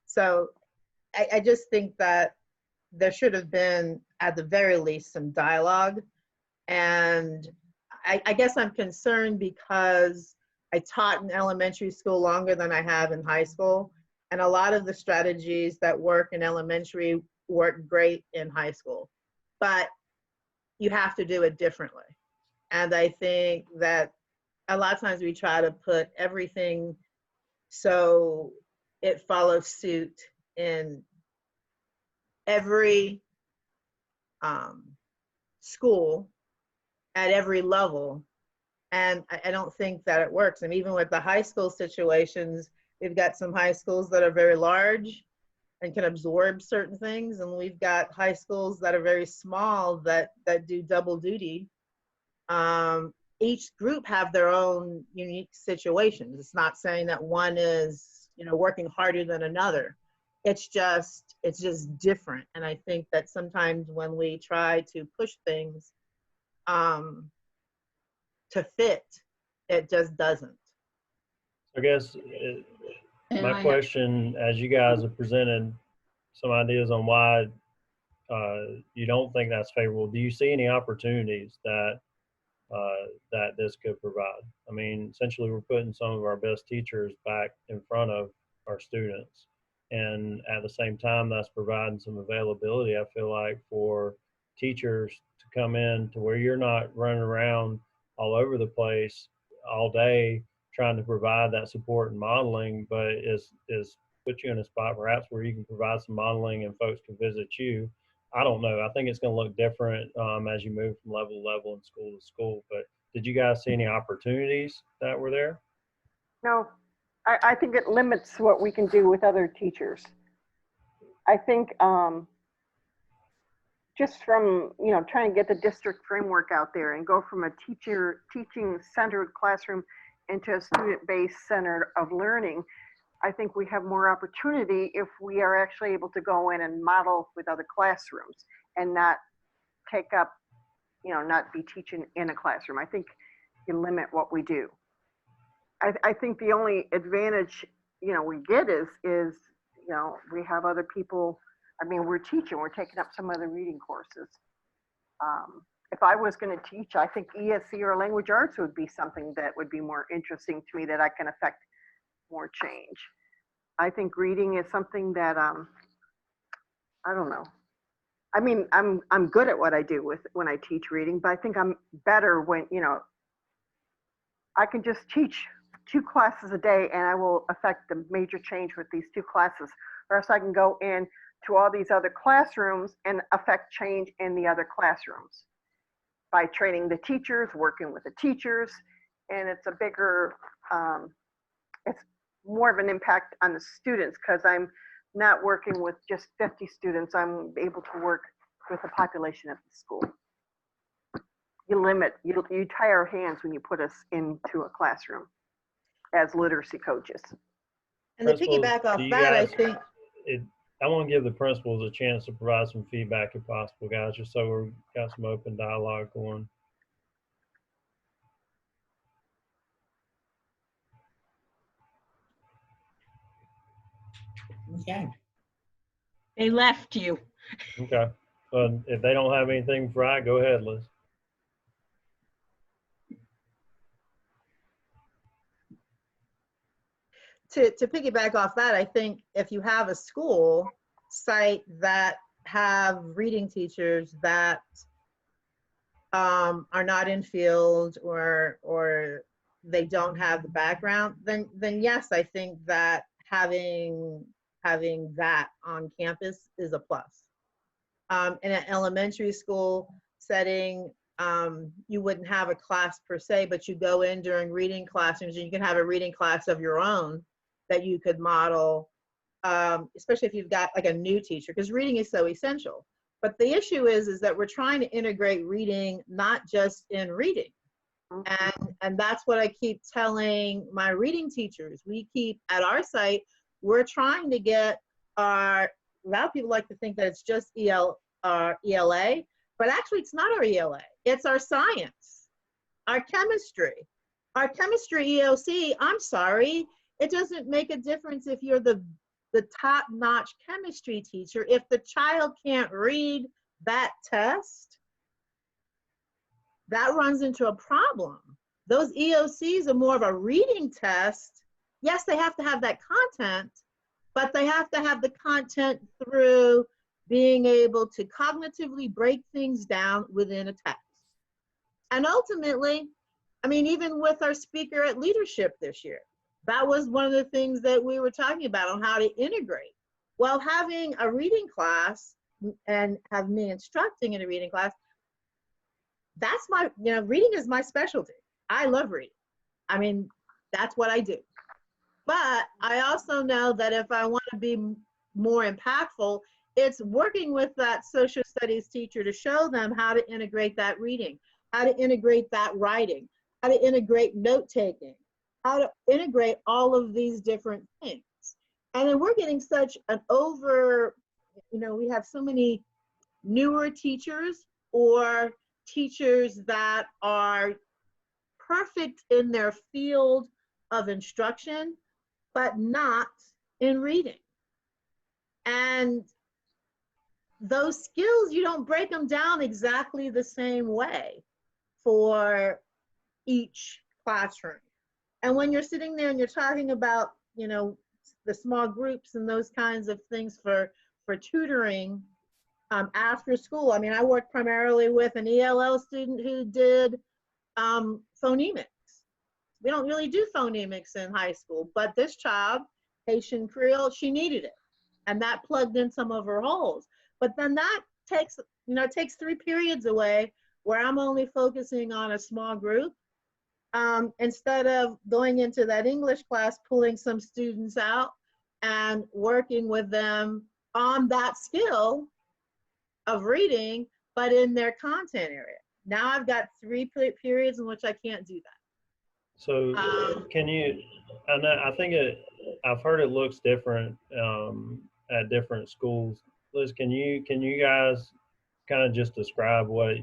So I just think that there should have been, at the very least, some dialogue. And I guess I'm concerned because I taught in elementary school longer than I have in high school. And a lot of the strategies that work in elementary work great in high school, but you have to do it differently. And I think that a lot of times we try to put everything so it follows suit in every school at every level. And I don't think that it works. And even with the high school situations, we've got some high schools that are very large and can absorb certain things. And we've got high schools that are very small that do double duty. Each group have their own unique situations. It's not saying that one is, working harder than another. It's just different. And I think that sometimes when we try to push things to fit, it just doesn't. I guess my question, as you guys have presented some ideas on why you don't think that's favorable, do you see any opportunities that that this could provide? I mean, essentially, we're putting some of our best teachers back in front of our students, and at the same time, that's providing some availability, I feel like, for teachers to come in to where you're not running around all over the place all day trying to provide that support and modeling, but is put you in a spot perhaps where you can provide some modeling and folks can visit you. I don't know. I think it's going to look different as you move from level to level and school to school. But did you guys see any opportunities that were there? No, I think it limits what we can do with other teachers. I think just from, trying to get the district framework out there and go from a teaching-centered classroom into a student-based center of learning, I think we have more opportunity if we are actually able to go in and model with other classrooms and not take up, not be teaching in a classroom. I think you limit what we do. I think the only advantage, we get is, we have other people. I mean, we're teaching, we're taking up some other reading courses. If I was going to teach, I think ESC or language arts would be something that would be more interesting to me, that I can affect more change. I think reading is something that, I don't know. I mean, I'm good at what I do when I teach reading, but I think I'm better when, I can just teach 2 classes a day and I will affect the major change with these 2 classes. Or else I can go in to all these other classrooms and affect change in the other classrooms by training the teachers, working with the teachers, and it's a bigger, it's more of an impact on the students because I'm not working with just 50 students. I'm able to work with the population of the school. You tie our hands when you put us into a classroom as literacy coaches. And to piggyback off that, I think I want to give the principals a chance to provide some feedback if possible, guys, just so we've got some open dialogue going. Okay. They left you. Okay. So if they don't have anything for I, go ahead, Liz. To piggyback off that, I think if you have a school site that have reading teachers that are not in field or they don't have the background, then yes, I think that having that on campus is a plus. In an elementary school setting, you wouldn't have a class per se, but you go in during reading classrooms and you can have a reading class of your own that you could model, especially if you've got like a new teacher, because reading is so essential. But the issue is that we're trying to integrate reading, not just in reading. And that's what I keep telling my reading teachers. We keep at our site, we're trying to get a lot of people like to think that it's just ELA, but actually it's not our ELA. It's our science, our chemistry. Our chemistry EOC, I'm sorry, it doesn't make a difference if you're the top-notch chemistry teacher. If the child can't read that test, that runs into a problem. Those EOCs are more of a reading test. Yes, they have to have that content, but they have to have the content through being able to cognitively break things down within a text. And ultimately, I mean, even with our speaker at leadership this year, that was one of the things that we were talking about on how to integrate. Well, having a reading class and have me instructing in a reading class, that's my, reading is my specialty. I love reading. I mean, that's what I do. But I also know that if I want to be more impactful, it's working with that social studies teacher to show them how to integrate that reading, how to integrate that writing, how to integrate note-taking, how to integrate all of these different things. And then we're getting such an we have so many newer teachers or teachers that are perfect in their field of instruction, but not in reading. And those skills, you don't break them down exactly the same way for each classroom. And when you're sitting there and you're talking about, the small groups and those kinds of things for tutoring after school. I mean, I worked primarily with an ELL student who did phonemics. We don't really do phonemics in high school, but this child, Haitian Creole, she needed it. And that plugged in some of her holes. But then that takes 3 periods away where I'm only focusing on a small group. Instead of going into that English class, pulling some students out and working with them on that skill of reading, but in their content area. Now I've got 3 periods in which I can't do that. So can you, I've heard it looks different at different schools. Liz, can you guys kind of just describe what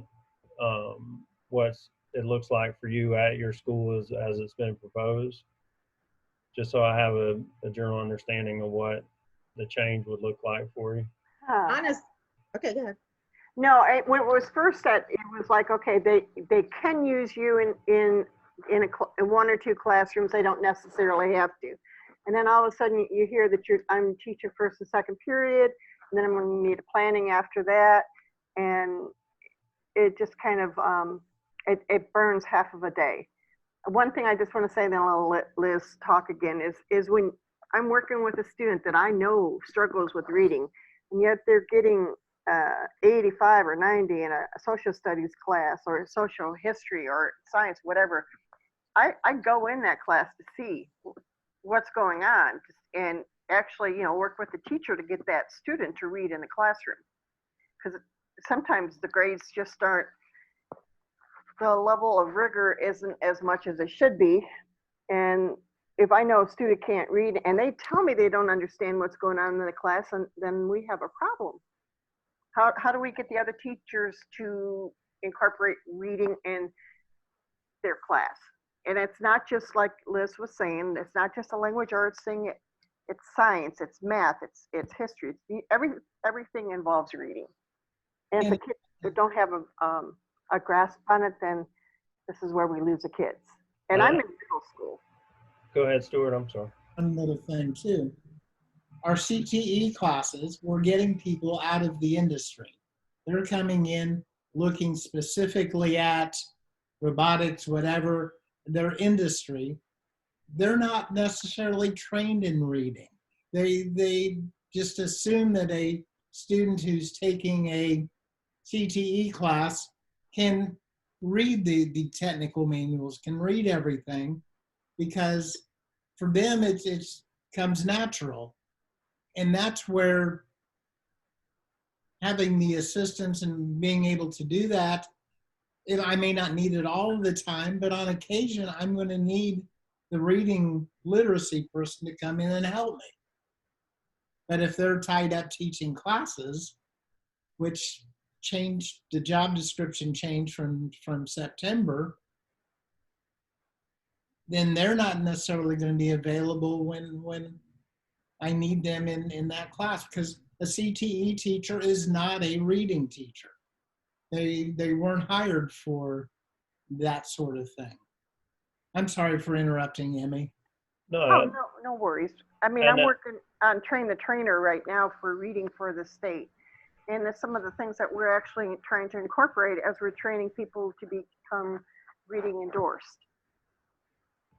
it looks like for you at your school as it's been proposed? Just so I have a general understanding of what the change would look like for you. Okay, go ahead. No, when it was first set, it was like, okay, they can use you in 1 or 2 classrooms. They don't necessarily have to. And then all of a sudden you hear that I'm teaching first and second period, and then I'm going to need a planning after that. And it just kind of, it burns half of a day. One thing I just want to say, then I'll let Liz talk again, is when I'm working with a student that I know struggles with reading, and yet they're getting 85 or 90 in a social studies class or social history or science, whatever, I go in that class to see what's going on and actually, work with the teacher to get that student to read in the classroom. Because sometimes the grades just aren't, the level of rigor isn't as much as it should be. And if I know a student can't read and they tell me they don't understand what's going on in the class, then we have a problem. How do we get the other teachers to incorporate reading in their class? And it's not just like Liz was saying, it's not just a language arts thing, it's science, it's math, it's history, everything involves reading. And if the kids don't have a grasp on it, then this is where we lose the kids. And I'm in middle school. Go ahead, Stuart, I'm sorry. Another thing too, our CTE classes, we're getting people out of the industry. They're coming in looking specifically at robotics, whatever, their industry. They're not necessarily trained in reading. They just assume that a student who's taking a CTE class can read the technical manuals, can read everything, because for them it comes natural. And that's where having the assistance and being able to do that, I may not need it all of the time, but on occasion I'm going to need the reading literacy person to come in and help me. But if they're tied up teaching classes, which changed, the job description changed from September, then they're not necessarily going to be available when I need them in that class, because a CTE teacher is not a reading teacher. They weren't hired for that sort of thing. I'm sorry for interrupting, Emmy. No, no worries. I mean, I'm working on Train the Trainer right now for reading for the state. And some of the things that we're actually trying to incorporate as we're training people to become reading endorsed.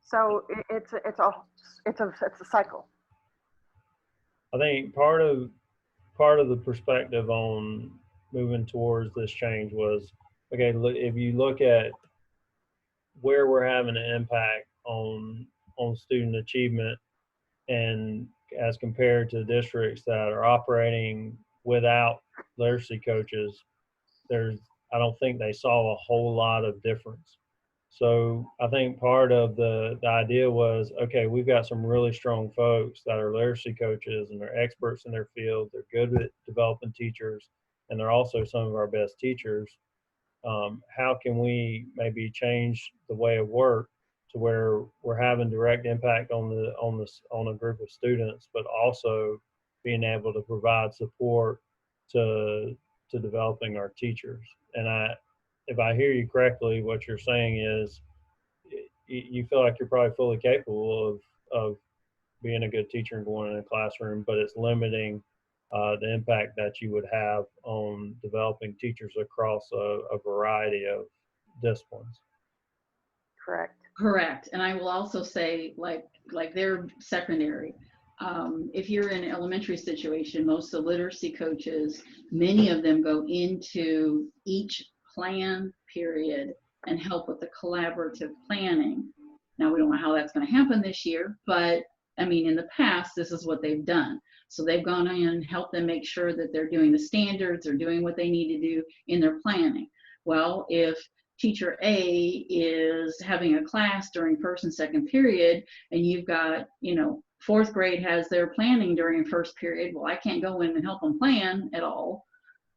So it's a cycle. I think part of part of the perspective on moving towards this change was, okay, if you look at where we're having an impact on student achievement, and as compared to districts that are operating without literacy coaches, I don't think they saw a whole lot of difference. So I think part of the idea was, okay, we've got some really strong folks that are literacy coaches and they're experts in their field. They're good at developing teachers, and they're also some of our best teachers. How can we maybe change the way of work to where we're having direct impact on a group of students, but also being able to provide support to developing our teachers? And if I hear you correctly, what you're saying is you feel like you're probably fully capable of being a good teacher and going in a classroom, but it's limiting the impact that you would have on developing teachers across a variety of disciplines. Correct. Correct. And I will also say, like they're secondary. If you're in an elementary situation, most of the literacy coaches, many of them go into each plan period and help with the collaborative planning. Now, we don't know how that's going to happen this year, but I mean, in the past, this is what they've done. So they've gone in and helped them make sure that they're doing the standards, they're doing what they need to do in their planning. Well, if teacher A is having a class during first and second period, and you've got, fourth grade has their planning during first period, well, I can't go in and help them plan at all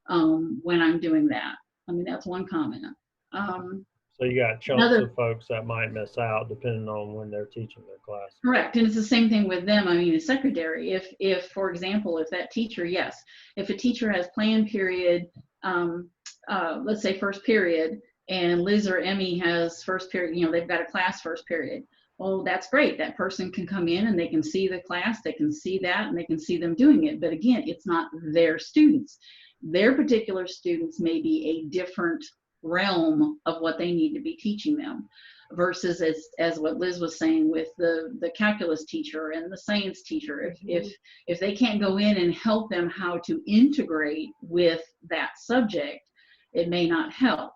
when I'm doing that. I mean, that's one comment. So you got chunks of folks that might miss out depending on when they're teaching their class. Correct. And it's the same thing with them. I mean, the secondary, if for example, if that teacher, yes, if a teacher has plan period, let's say first period, and Liz or Emmy has first period, they've got a class first period. Well, that's great. That person can come in and they can see the class, they can see that, and they can see them doing it. But again, it's not their students. Their particular students may be a different realm of what they need to be teaching them, versus as what Liz was saying with the calculus teacher and the science teacher. If they can't go in and help them how to integrate with that subject, it may not help.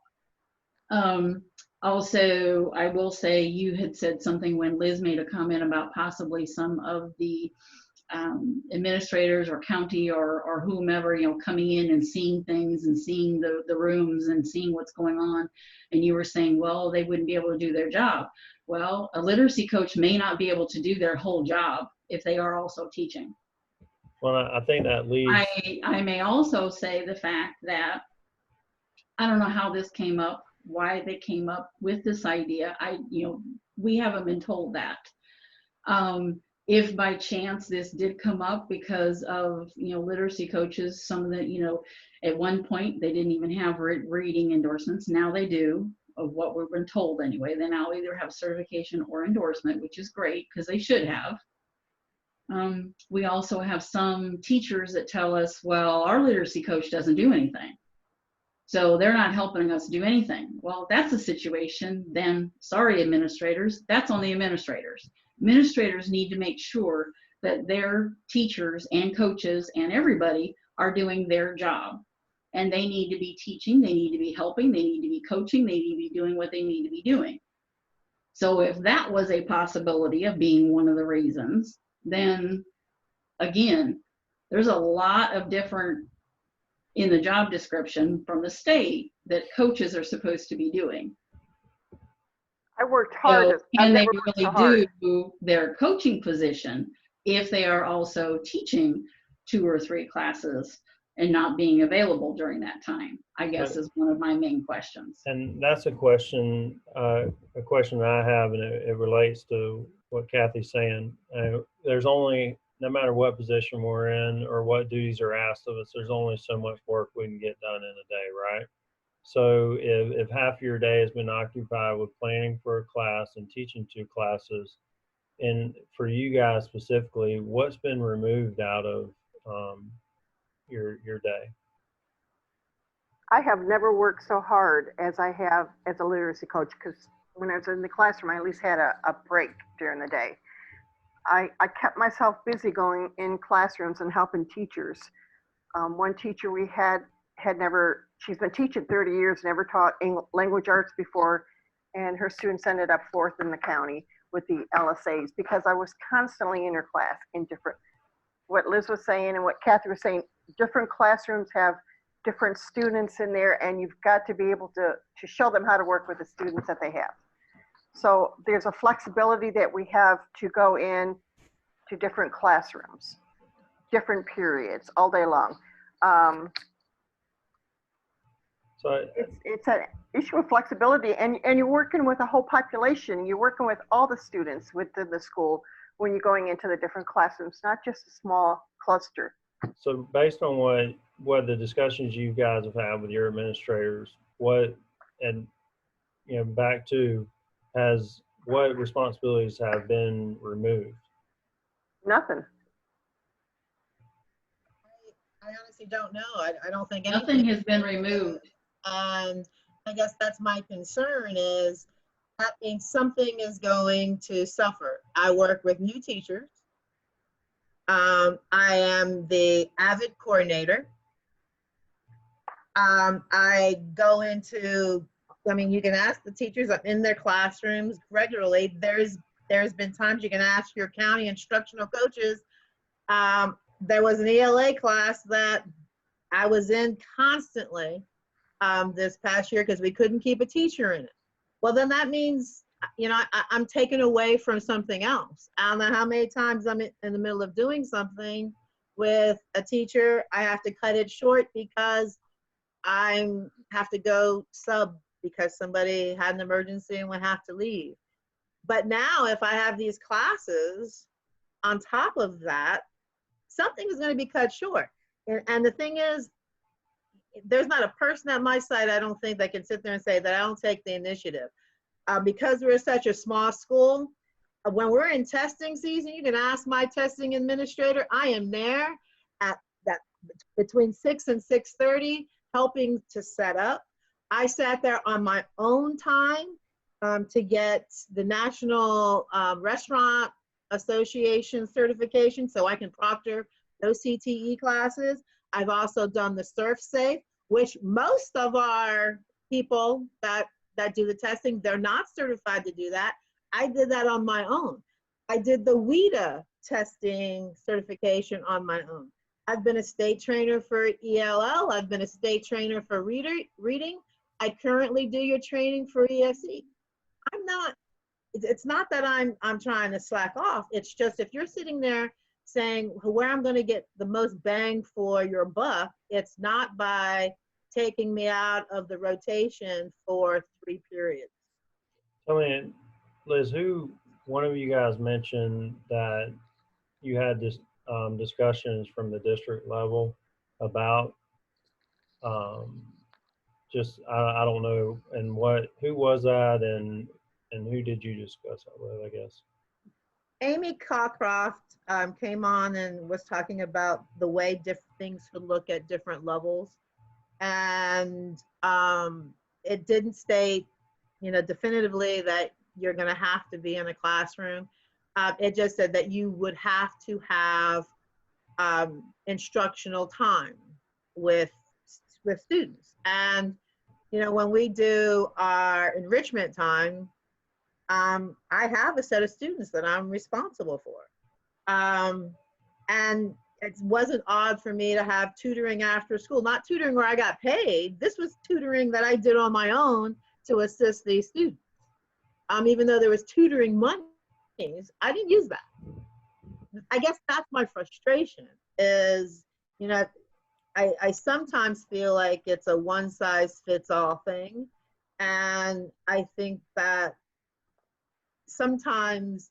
Also, I will say, you had said something when Liz made a comment about possibly some of the administrators or county or whomever, coming in and seeing things and seeing the rooms and seeing what's going on. And you were saying, well, they wouldn't be able to do their job. Well, a literacy coach may not be able to do their whole job if they are also teaching. Well, I think that leads. I may also say the fact that I don't know how this came up, why they came up with this idea. We haven't been told that. If by chance this did come up because of, literacy coaches, some of the, at one point they didn't even have reading endorsements. Now they do, of what we've been told anyway. They now either have certification or endorsement, which is great because they should have. We also have some teachers that tell us, well, our literacy coach doesn't do anything, so they're not helping us do anything. Well, if that's the situation, then sorry, administrators, that's on the administrators. Administrators need to make sure that their teachers and coaches and everybody are doing their job. And they need to be teaching, they need to be helping, they need to be coaching, they need to be doing what they need to be doing. So if that was a possibility of being one of the reasons, then again, there's a lot of different in the job description from the state that coaches are supposed to be doing. I worked hard. So can they really do their coaching position if they are also teaching 2 or 3 classes and not being available during that time? I guess is one of my main questions. And that's a question that I have, and it relates to what Kathy's saying. There's only, no matter what position we're in or what duties are asked of us, there's only so much work we can get done in a day, right? So if half your day has been occupied with planning for a class and teaching 2 classes, and for you guys specifically, what's been removed out of your day? I have never worked so hard as I have as a literacy coach, because when I was in the classroom, I at least had a break during the day. I kept myself busy going in classrooms and helping teachers. One teacher we had never, she's been teaching 30 years, never taught language arts before, and her students ended up 4th in the county with the LSAs because I was constantly in her class in different, what Liz was saying and what Kathy was saying, different classrooms have different students in there, and you've got to be able to show them how to work with the students that they have. So there's a flexibility that we have to go in to different classrooms, different periods all day long. So It's an issue of flexibility, and you're working with a whole population. You're working with all the students within the school when you're going into the different classrooms, not just a small cluster. So based on what the discussions you guys have had with your administrators, what, and you know, back to, what responsibilities have been removed? Nothing. I honestly don't know. I don't think Nothing has been removed. I guess that's my concern, is that means something is going to suffer. I work with new teachers. I am the AVID coordinator. I go into, I mean, you can ask the teachers, I'm in their classrooms regularly. There's been times you can ask your county instructional coaches. There was an ELA class that I was in constantly this past year because we couldn't keep a teacher in it. Well, then that means, you know, I'm taken away from something else. I don't know how many times I'm in the middle of doing something with a teacher, I have to cut it short because I have to go sub because somebody had an emergency and would have to leave. But now if I have these classes on top of that, something is going to be cut short. And the thing is, there's not a person at my site, I don't think, that can sit there and say that I don't take the initiative. Because we're such a small school, when we're in testing season, you can ask my testing administrator, I am there at that between 6 and 6:30 helping to set up. I sat there on my own time to get the National Restaurant Association certification so I can proctor those CTE classes. I've also done the Surf Safe, which most of our people that do the testing, they're not certified to do that. I did that on my own. I did the WIDA testing certification on my own. I've been a state trainer for ELL. I've been a state trainer for reading. I currently do your training for ESE. It's not that I'm trying to slack off. It's just if you're sitting there saying where I'm going to get the most bang for your buck, it's not by taking me out of the rotation for 3 periods. Tell me, Liz, one of you guys mentioned that you had this discussions from the district level about just, I don't know, and who was that, and who did you discuss that with, I guess? Amy Cockcroft came on and was talking about the way different things could look at different levels. And it didn't state, you know, definitively that you're going to have to be in a classroom. It just said that you would have to have instructional time with students. And, you know, when we do our enrichment time, I have a set of students that I'm responsible for. And it wasn't odd for me to have tutoring after school, not tutoring where I got paid. This was tutoring that I did on my own to assist these students. Even though there was tutoring monies, I didn't use that. I guess that's my frustration is, you know, I sometimes feel like it's a one-size-fits-all thing. And I think that sometimes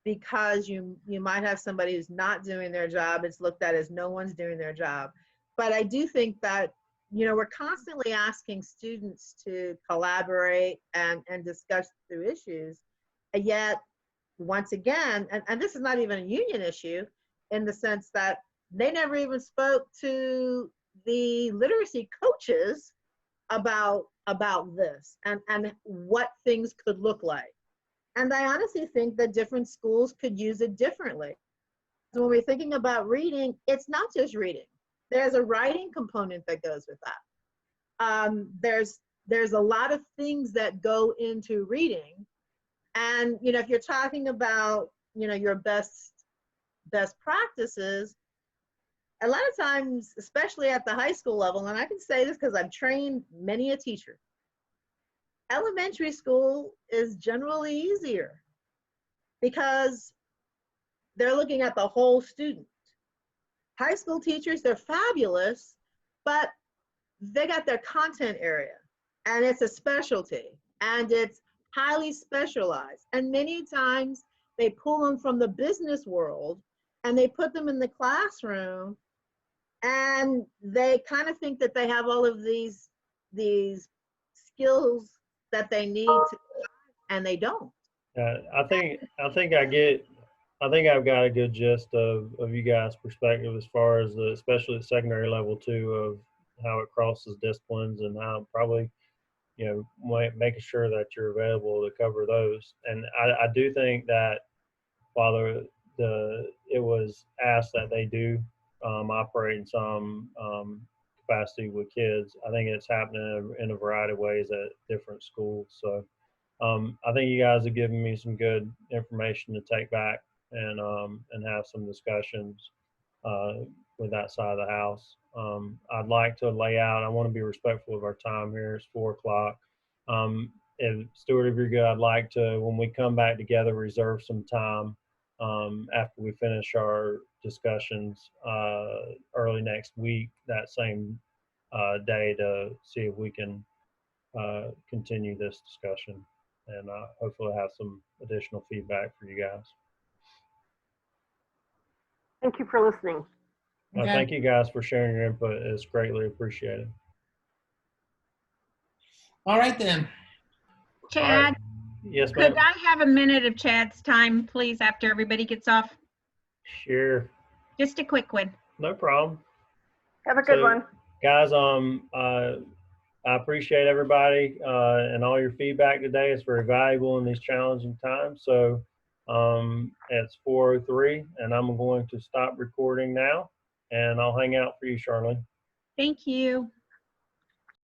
because you might have somebody who's not doing their job, it's looked at as no one's doing their job. But I do think that, you know, we're constantly asking students to collaborate and discuss through issues. And yet, once again, and this is not even a union issue in the sense that they never even spoke to the literacy coaches about this and what things could look like. And I honestly think that different schools could use it differently. So when we're thinking about reading, it's not just reading. there's a writing component that goes with that. There's a lot of things that go into reading. And, you know, if you're talking about, you know, your best practices, a lot of times, especially at the high school level, and I can say this because I've trained many a teacher, elementary school is generally easier because they're looking at the whole student. High school teachers, they're fabulous, but they got their content area, and it's a specialty, and it's highly specialized. And many times they pull them from the business world and they put them in the classroom, and they kind of think that they have all of these skills that they need to, and they don't. I think I've got a good gist of you guys' perspective as far as especially at secondary level too, of how it crosses disciplines and how probably, you know, making sure that you're available to cover those. And I do think that while it was asked that they do operate in some capacity with kids, I think it's happening in a variety of ways at different schools. So I think you guys have given me some good information to take back and have some discussions with that side of the house. I'd like to lay out, I want to be respectful of our time here. It's 4 o'clock. And Stuart, if you're good, I'd like to, when we come back together, reserve some time after we finish our discussions early next week, that same day, to see if we can continue this discussion and hopefully have some additional feedback for you guys. Thank you for listening. Okay. Thank you guys for sharing your input. It's greatly appreciated. All right then. Chad, All right. Yes, ma'am. could I have a minute of Chad's time, please, after everybody gets off? Sure. Just a quick one. No problem. Have a good one. Guys, I appreciate everybody and all your feedback today. It's very valuable in these challenging times. So it's 4:03 and I'm going to stop recording now, and I'll hang out for you, Charlene. Thank you.